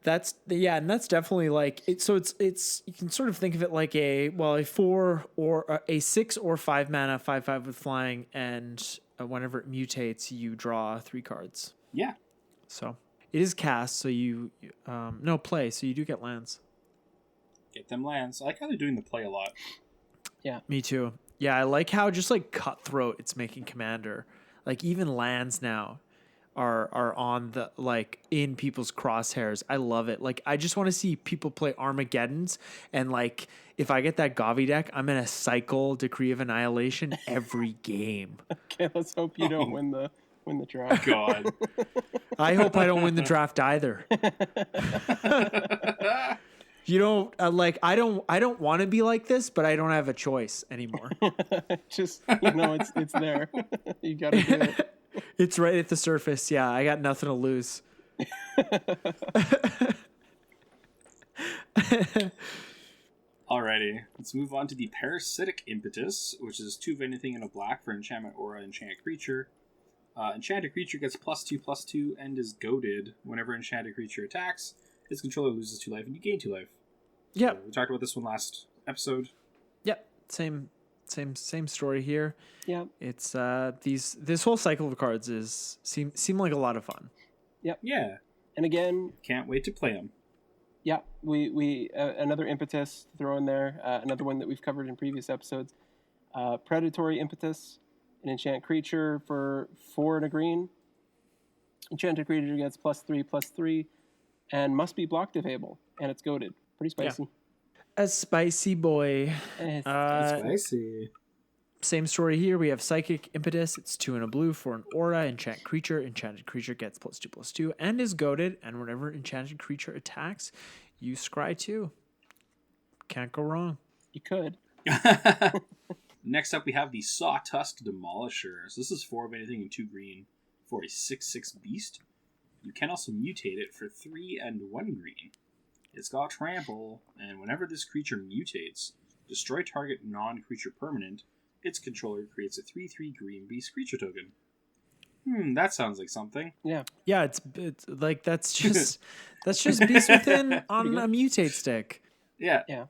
And that's definitely like it. So it's you can sort of think of it like a 4 or a 6 or 5 mana 5/5 with flying, and whenever it mutates, you draw 3 cards. Yeah. So it is cast, so you play, so you do get lands. Get them lands. I like how they're doing the play a lot. Yeah. Me too. Yeah, I like how just like cutthroat it's making Commander. Like even lands now are on the like in people's crosshairs. I love it. Like I just want to see people play Armageddons, and like if I get that Gavi deck, I'm gonna cycle Decree of Annihilation every game. Okay, let's hope you don't win the draft. God. I hope I don't win the draft either. I don't want to be like this, but I don't have a choice anymore. Just it's there. You gotta do it. It's right at the surface. Yeah, I got nothing to lose. Alrighty, let's move on to the Parasitic Impetus, which is 2 of anything and a black for enchantment aura enchanted creature. Enchanted creature gets +2/+2 and is goaded. Whenever enchanted creature attacks, its controller loses 2 life and you gain 2 life. Yep. So we talked about this one last episode. Yep. Same story here. Yeah. It's this whole cycle of cards seem like a lot of fun. Yep. Yeah. And again, Can't wait to play them. yeah, we another impetus to throw in there. Another one that we've covered in previous episodes. Predatory Impetus, an enchant creature for 4 and a green. Enchanted creature gets +3/+3, and must be block defable, and it's goaded. Pretty spicy. A spicy boy. It's Spicy. Same story here. We have Psychic Impetus. It's 2 and a blue for an aura. Enchant creature. Enchanted creature gets +2/+2 and is goaded. And whenever enchanted creature attacks, you scry 2. Can't go wrong. You could. Next up, we have the Sawtusk Demolisher. So this is 4 of anything and 2 green for a 6/6 beast. You can also mutate it for 3 and 1 green. It's got trample, and whenever this creature mutates, destroy target non-creature permanent. Its controller creates a 3/3 green beast creature token. That sounds like something. Yeah. Yeah, it's like that's just Beast Within on a mutate stick. Yeah. Yeah.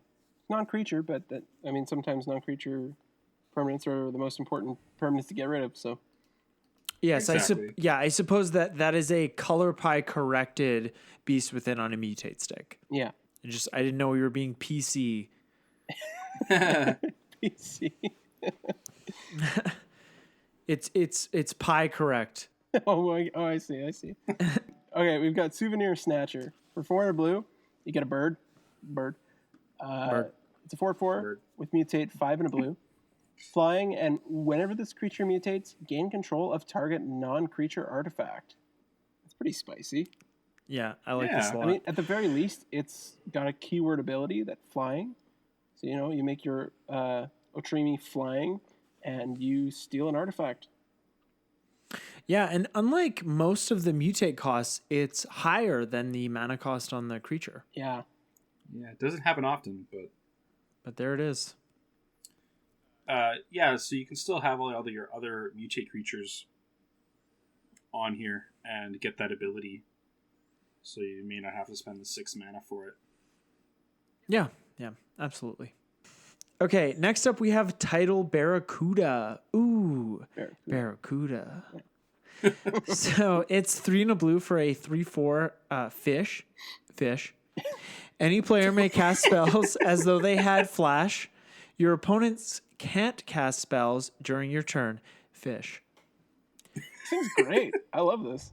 Non-creature, but sometimes non-creature permanents are the most important permanents to get rid of. So. Yes, Exactly. I suppose that is a color pie corrected Beast Within on a mutate stick. Yeah. I didn't know we were being PC. PC. It's pie correct. I see. Okay, we've got Souvenir Snatcher. For 4 and a blue, you get a bird. Bird. It's a 4/4 with mutate, 5 and a blue. Flying, and whenever this creature mutates, gain control of target non-creature artifact. That's pretty spicy. Yeah, I like this a lot. I mean, at the very least, it's got a keyword ability that flying. So, you make your Otrimi flying, and you steal an artifact. Yeah, and unlike most of the mutate costs, it's higher than the mana cost on the creature. Yeah. Yeah, it doesn't happen often, But there it is. yeah. So you can still have all your other mutate creatures on here and get that ability. So you may not have to spend the 6 mana for it. Yeah, absolutely. Okay, next up we have Tidal Barracuda. Ooh, Barracuda. So it's 3 and a blue for a 3/4 fish. Any player may cast spells as though they had flash. Your opponents can't cast spells during your turn. Fish. Seems great. I love this.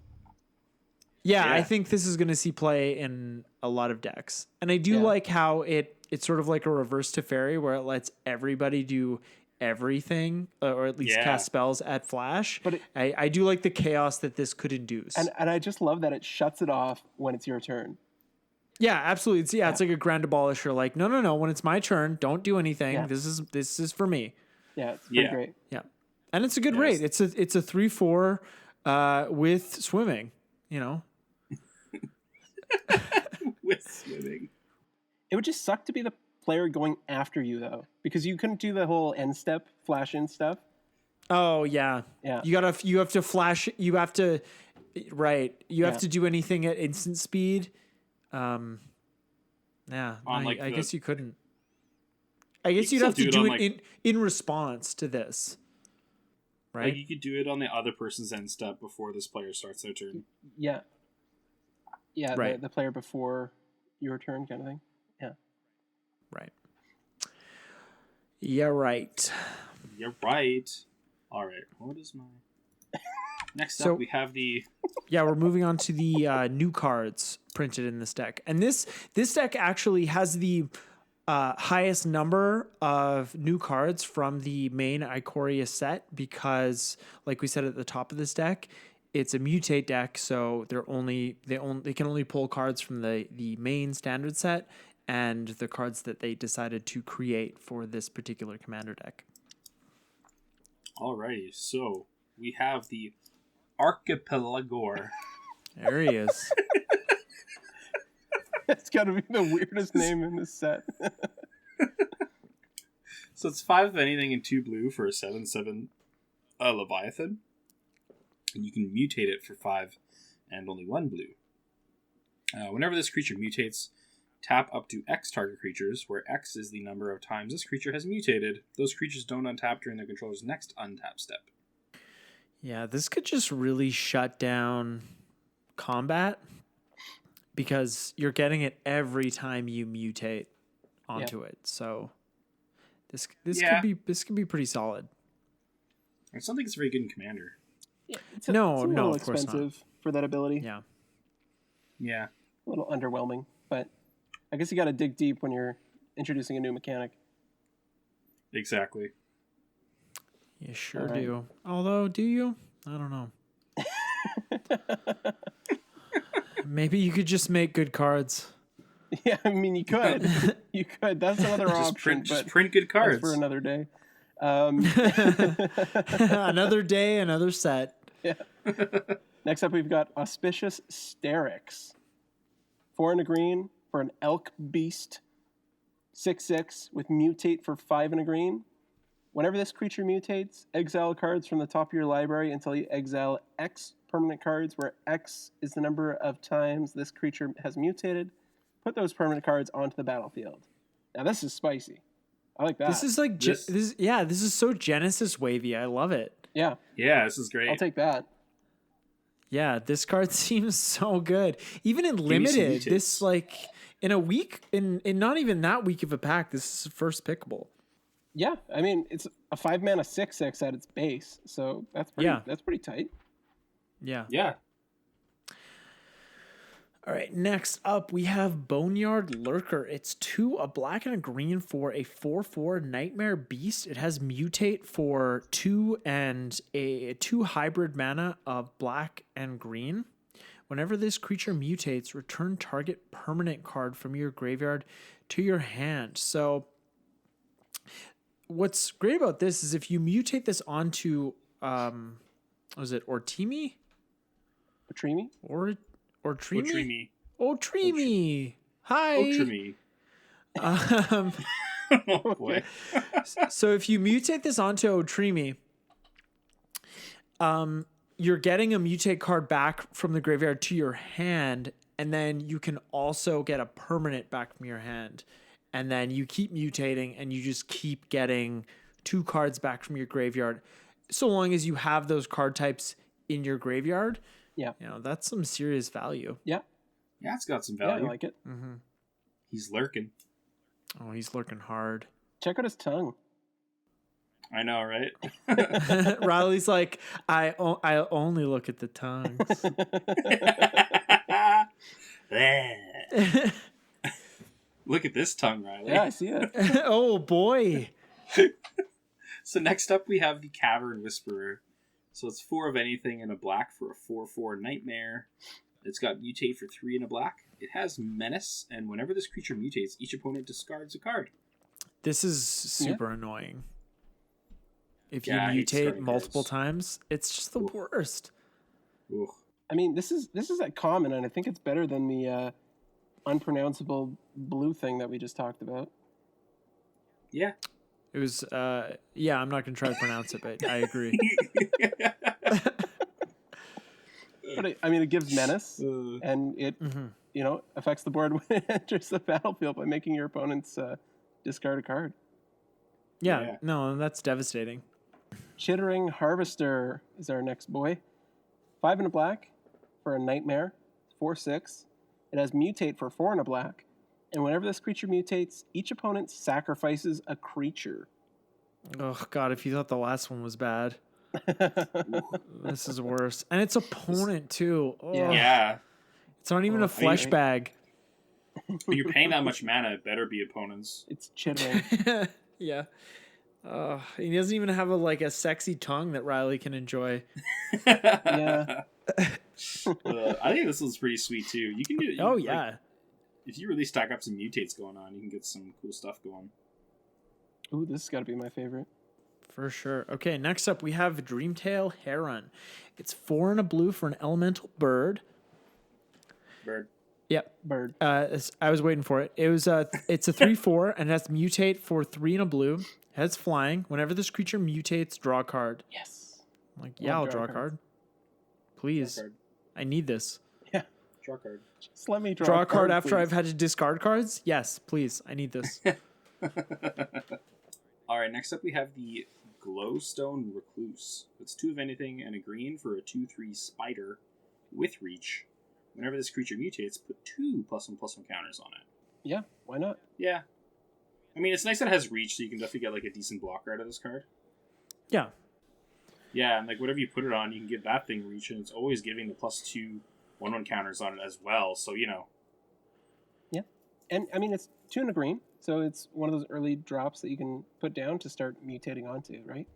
Yeah, Yeah. I think this is going to see play in a lot of decks. And I do like how it's sort of like a reverse Teferi where it lets everybody do everything or at least cast spells at flash. But I do like the chaos that this could induce. And I just love that it shuts it off when it's your turn. Yeah, absolutely. It's like a grand abolisher. Like, no. When it's my turn, don't do anything. Yeah. This is for me. Yeah, it's pretty great. Yeah, and it's a good rate. It's a 3/4 with swimming. You know, With swimming. It would just suck to be the player going after you though, because you couldn't do the whole end step, flash in stuff. Oh yeah. Yeah. You have to flash. You have to have to do anything at instant speed. Yeah. I guess you couldn't. I guess you'd have to do it in response to this. Right. Like you could do it on the other person's end step before this player starts their turn. Yeah. Yeah. Right. The player before your turn, kind of thing. Yeah. Right. Yeah. Right. You're right. All right. What is my... Next up, we have the... Yeah, we're moving on to the new cards printed in this deck. And this deck actually has the highest number of new cards from the main Ikoria set because, like we said at the top of this deck, it's a mutate deck, so they can only pull cards from the main standard set and the cards that they decided to create for this particular commander deck. Alrighty, so we have the Archipelagor. There he is. It's got to be the weirdest name in this set. So it's 5 of anything and 2 blue for a 7/7 Leviathan. And you can mutate it for 5 and only 1 blue. Whenever this creature mutates, tap up to X target creatures, where X is the number of times this creature has mutated. Those creatures don't untap during their controller's next untap step. Yeah, this could just really shut down combat because you're getting it every time you mutate onto it. So this could be pretty solid. I just don't think it's very good in Commander. Yeah, it's a little of course expensive for that ability. Yeah. Yeah. A little underwhelming, but I guess you got to dig deep when you're introducing a new mechanic. Exactly. You sure do. Although, do you? I don't know. Maybe you could just make good cards. Yeah, I mean, you could. You could. That's another option. Just print good cards. That's for another day. Another day, another set. Yeah. Next up, we've got Auspicious Sterix. 4 and a green for an Elk Beast. 6/6 with mutate for 5 and a green. Whenever this creature mutates, exile cards from the top of your library until you exile X permanent cards, where X is the number of times this creature has mutated. Put those permanent cards onto the battlefield. Now this is spicy. I like that. This is like this is so Genesis wavy. I love it. Yeah. Yeah, this is great. I'll take that. Yeah, this card seems so good. Even in limited, this like in a week, in not even that week of a pack, this is first pickable. Yeah, I mean it's a 5 mana 6/6 at its base, so that's pretty tight. Yeah. Yeah. All right, next up we have Boneyard Lurker. It's 2, a black and a green for a 4/4 Nightmare Beast. It has mutate for 2 and a 2 hybrid mana of black and green. Whenever this creature mutates, return target permanent card from your graveyard to your hand. So what's great about this is if you mutate this onto Was it Ortimi? Otrimi? Or Ortrimi? Otrimi. Otrimi. Hi. Otrimi. Oh boy. So if you mutate this onto Otrimi, you're getting a mutate card back from the graveyard to your hand, and then you can also get a permanent back from your hand. And then you keep mutating, and you just keep getting 2 cards back from your graveyard, so long as you have those card types in your graveyard. Yeah. That's some serious value. Yeah. Yeah, it's got some Yeah, value. I like it. Mm-hmm. He's lurking. Oh, he's lurking hard. Check out his tongue. I know, right? Riley's like, I only look at the tongues. Look at this tongue, Riley. Yeah, I see it. Oh boy. So next up we have the Cavern Whisperer. So it's 4 of anything and a black for a 4/4 Nightmare. It's got mutate for 3 and a black. It has Menace, and whenever this creature mutates, each opponent discards a card. This is super annoying. If you Yeah, I hate mutate discarding multiple cards. times, it's just the worst. Ugh. I mean, this is a common, and I think it's better than the unpronounceable blue thing that we just talked about. Yeah. It was, I'm not going to try to pronounce it, but I agree. But it gives menace, and it affects the board when it enters the battlefield by making your opponents discard a card. Yeah, no, that's devastating. Chittering Harvester is our next boy. 5 and a black for a Nightmare, 4/6. It has mutate for 4 and a black. And whenever this creature mutates, each opponent sacrifices a creature. Oh, God, if you thought the last one was bad. This is worse. And it's opponent, too. Oh, Yeah. It's not even a flesh bag. But you're paying that much mana, it better be opponents. It's chittering. Yeah. He doesn't even have a sexy tongue that Riley can enjoy. Yeah. I think this one's pretty sweet, too. You can do Oh, yeah. If you really stack up some mutates going on, you can get some cool stuff going. Ooh, this has got to be my favorite. For sure. Okay, next up we have Dreamtail Heron. It's 4 and a blue for an elemental bird. Bird. Yep. Bird. I was waiting for it. It's a 3/4 and it has mutate for 3 and a blue. It has flying. Whenever this creature mutates, draw a card. Yes. I'm like, yeah, I'll draw a card. Please. Draw a card. I need this. Yeah. Draw a card. Just let me Draw a card after please. I've had to discard cards? Yes, please. I need this. All right, next up we have the Glowstone Recluse. It's 2 of anything and a green for a 2/3 spider with reach. Whenever this creature mutates, put 2 +1/+1 counters on it. Yeah, why not? Yeah. I mean, it's nice that it has reach, so you can definitely get a decent blocker out of this card. Yeah. Yeah, and whatever you put it on, you can give that thing reach, and it's always giving the +2 1/1 counters on it as well. So Yeah, and I mean it's 2 and a green, so it's one of those early drops that you can put down to start mutating onto, right?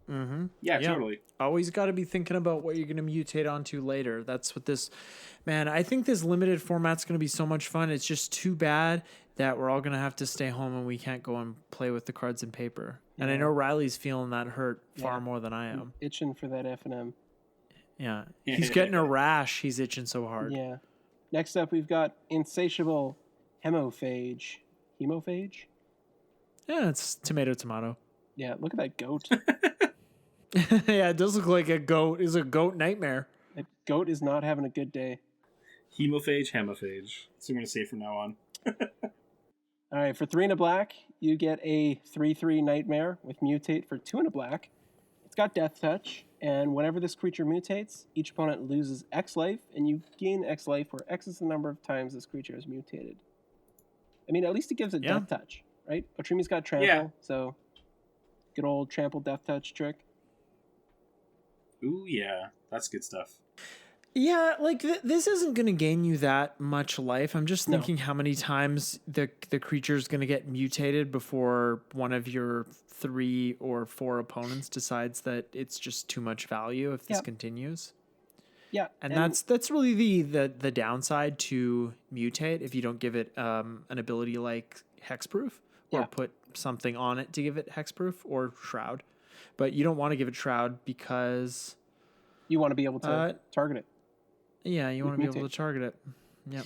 Mm-hmm. Yeah, totally. Always got to be thinking about what you're going to mutate onto later. That's what this... Man, I think this limited format's going to be so much fun. It's just too bad that we're all going to have to stay home and we can't go and play with the cards and paper. Yeah. And I know Riley's feeling that hurt far more than I am. I'm itching for that F&M. Yeah. He's getting a rash. He's itching so hard. Yeah. Next up, we've got Insatiable Hemophage. Hemophage? Yeah, it's tomato. Yeah, look at that goat. Yeah, it does look like a goat. It's a goat nightmare. That goat is not having a good day. Hemophage. That's what I'm going to say from now on. All right, for 3 and a black, you get a 3/3 Nightmare with mutate for 2 and a black. It's got Death Touch, and whenever this creature mutates, each opponent loses X life, and you gain X life where X is the number of times this creature is mutated. I mean, at least it gives it Death Touch, right? Otrimi's got Trample, so good old Trample Death Touch trick. Ooh, yeah. That's good stuff. Yeah, this isn't going to gain you that much life. I'm just thinking how many times the creature's going to get mutated before one of your 3 or 4 opponents decides that it's just too much value if this continues. Yeah. And that's really the downside to mutate if you don't give it an ability like Hexproof or put something on it to give it Hexproof or Shroud. But you don't want to give it Shroud because You want to be able to target it. Yeah, you want to be able to target it. Yep.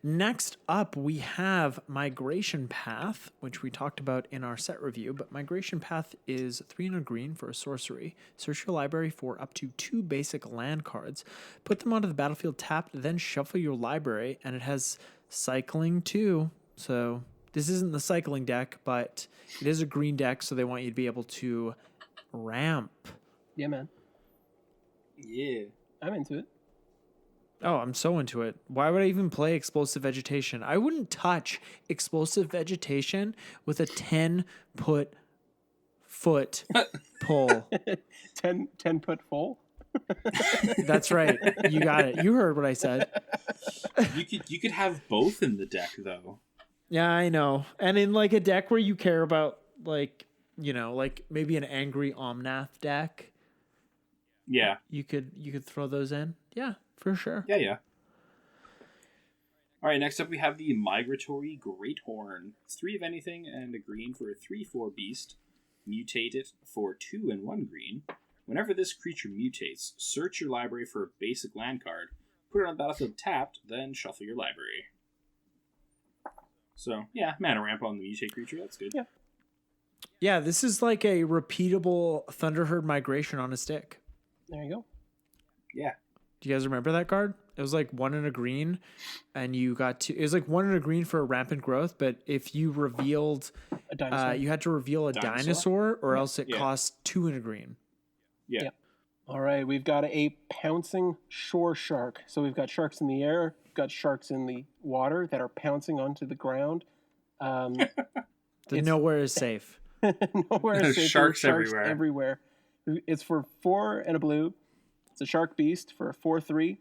Next up, we have Migration Path, which we talked about in our set review. But Migration Path is 300 green for a sorcery. Search your library for up to 2 basic land cards. Put them onto the battlefield tapped, then shuffle your library. And it has cycling too. So this isn't the cycling deck, but it is a green deck, so they want you to be able to ramp. Yeah, man. Yeah. I'm into it. Oh, I'm so into it. Why would I even play Explosive Vegetation? I wouldn't touch Explosive Vegetation with a 10-foot pole. 10 foot full? That's right. You got it. You heard what I said. You could have both in the deck though. Yeah, I know. And in like a deck where you care about like, like maybe an angry Omnath deck. Yeah. You could throw those in. Yeah, for sure. Yeah. All right, next up we have the Migratory Greathorn. It's 3 of anything and a green for a 3/4 beast. Mutate it for 2 and 1 green. Whenever this creature mutates, search your library for a basic land card, put it on the battlefield tapped, then shuffle your library. So, yeah, mana ramp on the mutate creature, that's good. Yeah, this is like a repeatable Thunderherd Migration on a stick. There you go. Yeah. Do you guys remember that card? It was like 1 and a green, and you got to. It was like 1 and a green for a rampant growth, but if you revealed, A dinosaur. you had to reveal a dinosaur, or else it cost 2 and a green. Yeah. All right, we've got a pouncing shore shark. So we've got sharks in the air, we've got sharks in the water that are pouncing onto the ground. Nowhere is safe. Nowhere is safe. Sharks everywhere. It's for 4 and a blue. It's a shark beast for a 4/3.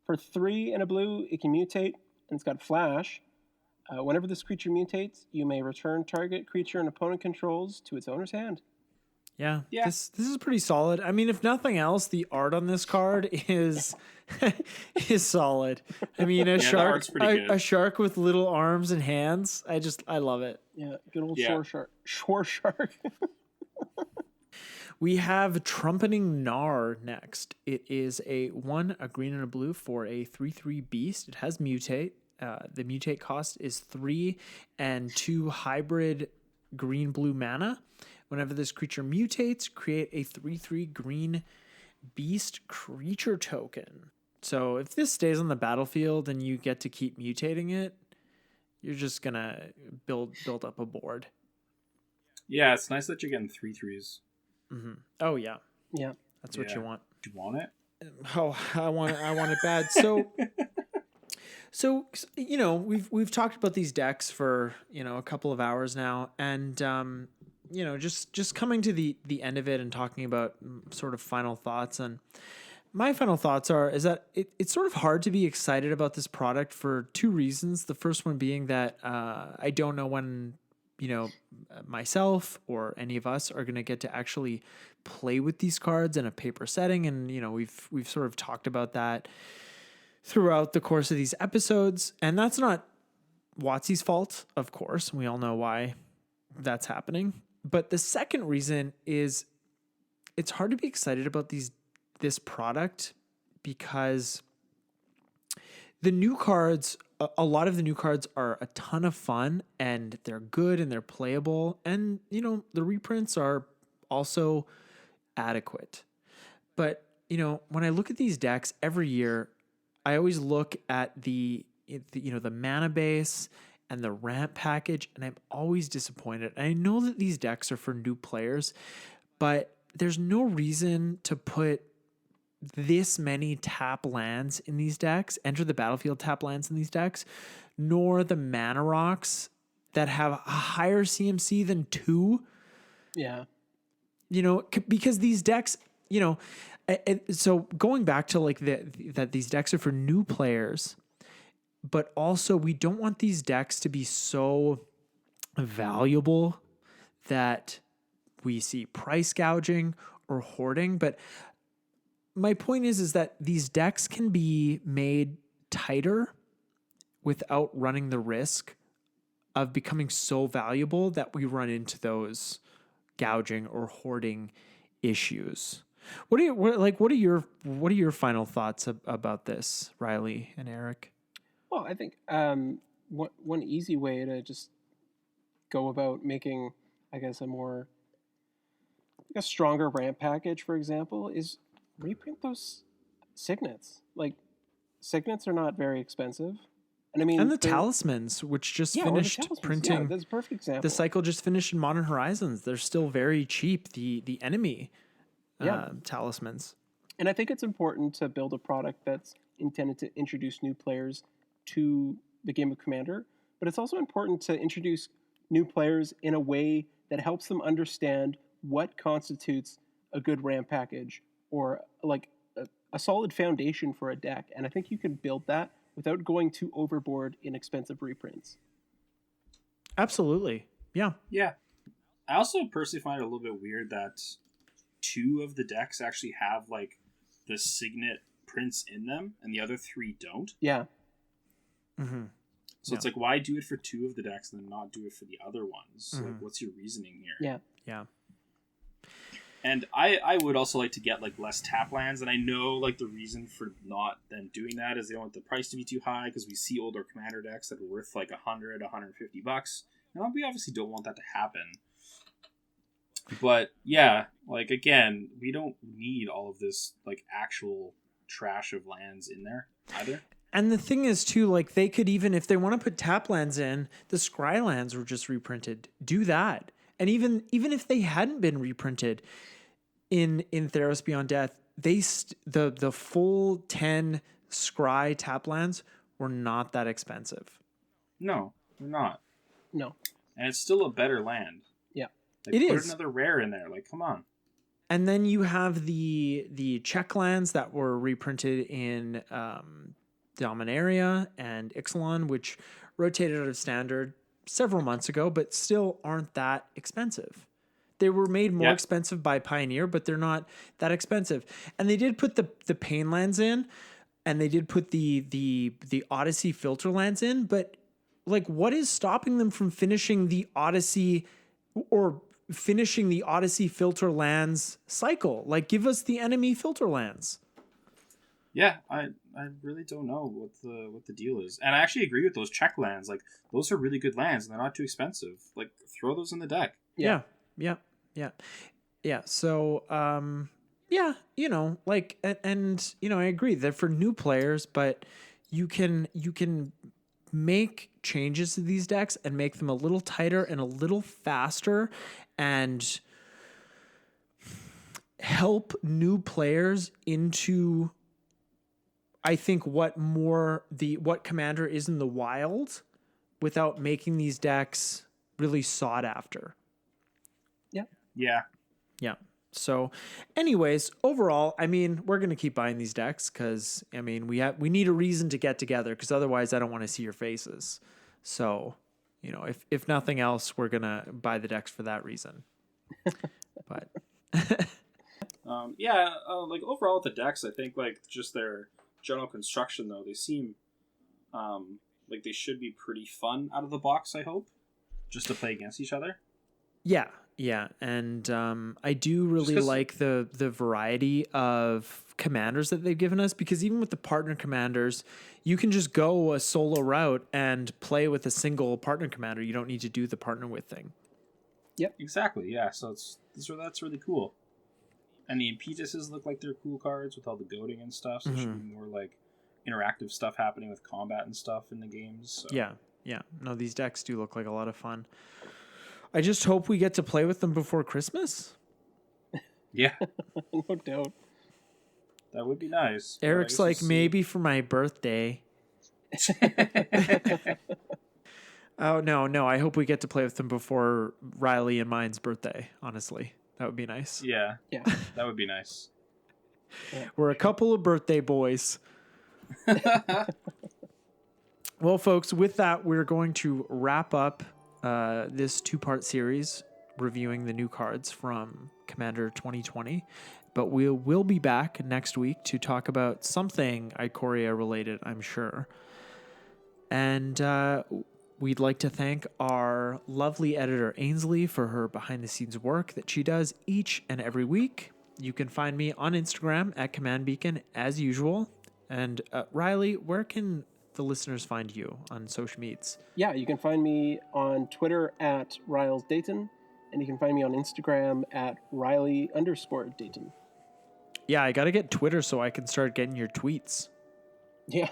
For 3 and a blue, it can mutate, and it's got flash. Whenever this creature mutates, you may return target creature an opponent controls to its owner's hand. Yeah. This is pretty solid. I mean, if nothing else, the art on this card is is solid. I mean, a shark with little arms and hands. I love it. Yeah, good old shore shark. Shore shark. We have Trumpeting Gnar next. It is a green and a blue for a 3/3 beast. It has mutate. The mutate cost is 3 and 2 hybrid green-blue mana. Whenever this creature mutates, create a 3/3 green beast creature token. So if this stays on the battlefield and you get to keep mutating it, you're just gonna build up a board. Yeah, it's nice that you're getting 3/3s. Mm-hmm. Oh yeah, yeah, that's what you want. Do you want it? Oh, I want it bad. So we've talked about these decks for a couple of hours now, and just coming to the end of it and talking about sort of final thoughts. And my final thoughts is that it's sort of hard to be excited about this product for 2 reasons. The first one being that I don't know when myself or any of us are going to get to actually play with these cards in a paper setting. And, we've sort of talked about that throughout the course of these episodes. And that's not WotC's fault, of course. We all know why that's happening. But the second reason is it's hard to be excited about this product because the new cards, a lot of the new cards are a ton of fun and they're good and they're playable. And, the reprints are also adequate. But, when I look at these decks every year, I always look at the mana base and the ramp package, and I'm always disappointed. And I know that these decks are for new players, but there's no reason to put this many tap lands in these decks, enter the battlefield tap lands in these decks, nor the mana rocks that have a higher CMC than 2. Yeah. Because these decks, so going back to like that these decks are for new players, but also we don't want these decks to be so valuable that we see price gouging or hoarding. But my point is that these decks can be made tighter without running the risk of becoming so valuable that we run into those gouging or hoarding issues. What are your final thoughts about this, Riley and Eric? Well, I think one easy way to just go about making, I guess, a stronger ramp package, for example, is reprint those signets. Like, signets are not very expensive, and I mean, And the talismans, which just or the finished talismans. printing. Yeah, that's a perfect example. The cycle just finished in Modern Horizons. They're still very cheap. The enemy talismans. And I think it's important to build a product that's intended to introduce new players to the game of Commander, but it's also important to introduce new players in a way that helps them understand what constitutes a good RAM package or like a solid foundation for a deck. And I think you can build that without going too overboard in expensive reprints. Absolutely. Yeah. Yeah. I also personally find it a little bit weird that 2 of the decks actually have like the signet prints in them and the other 3 don't. Yeah. Mm-hmm. So it's like, why do it for 2 of the decks and then not do it for the other ones? Mm-hmm. Like, what's your reasoning here? Yeah. Yeah. And I would also like to get like less tap lands, and I know like the reason for not them doing that is they don't want the price to be too high, because we see older commander decks that are worth like $100, $150, and we obviously don't want that to happen. But yeah, like again, we don't need all of this like actual trash of lands in there either. And the thing is too, like they could, even if they want to put tap lands in, the scry lands were just reprinted. Do that. And even if they hadn't been reprinted in Theros Beyond Death, the full 10 scry tap lands were not that expensive. No, they're not. No. And it's still a better land. Yeah. Like, it put is. Another rare in there. Like, come on. And then you have the Czech lands that were reprinted in Dominaria and Ixalan, which rotated out of standard several months ago, but still aren't that expensive. They were made more expensive by Pioneer, but they're not that expensive. And they did put the Pain lands in, and they did put the Odyssey filter lands in, but like, what is stopping them from finishing the Odyssey filter lands cycle? Like, give us the enemy filter lands. Yeah, I really don't know what the deal is. And I actually agree with those Czech lands. Like, those are really good lands and they're not too expensive. Like, throw those in the deck. Yeah. So, like, and I agree that for new players, but you can make changes to these decks and make them a little tighter and a little faster and help new players into, I think, what Commander is in the wild without making these decks really sought after. Yeah. So anyways, overall, I mean, we're going to keep buying these decks because, I mean, we need a reason to get together, because otherwise I don't want to see your faces. So, if nothing else, we're going to buy the decks for that reason. But like overall with the decks, I think like just their general construction though, they seem like they should be pretty fun out of the box, I hope, just to play against each other. Yeah, and I do really like the variety of commanders that they've given us, because even with the partner commanders, you can just go a solo route and play with a single partner commander. You don't need to do the partner with thing. Yep, exactly. Yeah, so that's really cool. And the impetuses look like they're cool cards with all the goading and stuff. So there should be more like interactive stuff happening with combat and stuff in the games. So. Yeah. No, these decks do look like a lot of fun. I just hope we get to play with them before Christmas. Yeah. No doubt. That would be nice. Eric's like, maybe for my birthday. Oh, no. I hope we get to play with them before Riley and mine's birthday, honestly. That would be nice. Yeah. That would be nice. We're a couple of birthday boys. Well, folks, with that, we're going to wrap up this 2-part series reviewing the new cards from Commander 2020. But we will be back next week to talk about something Ikoria related, I'm sure. And we'd like to thank our lovely editor Ainsley for her behind the scenes work that she does each and every week. you can find me on Instagram at Command Beacon as usual. And Riley, where can the listeners find you on social medias? Yeah, you can find me on Twitter at Riles Dayton, and you can find me on Instagram at Riley_Dayton. Yeah, I got to get Twitter so I can start getting your tweets. Yeah.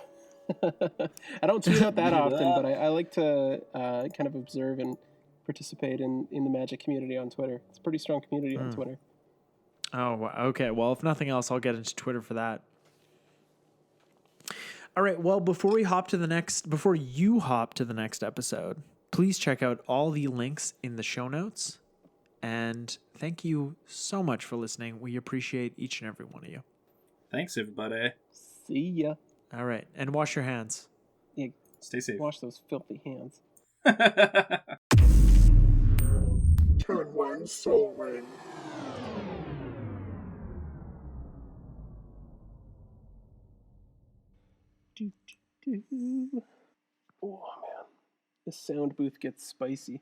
I don't tweet out that often, but I like to kind of observe and participate in the Magic community on Twitter. It's a pretty strong community on Twitter. Oh, okay. Well, if nothing else, I'll get into Twitter for that. All right. Well, before you hop to the next episode, please check out all the links in the show notes. And thank you so much for listening. We appreciate each and every one of you. Thanks, everybody. See ya. All right. And wash your hands. Yeah, Stay safe. wash those filthy hands. Turn one soul ring. Oh man, the sound booth gets spicy.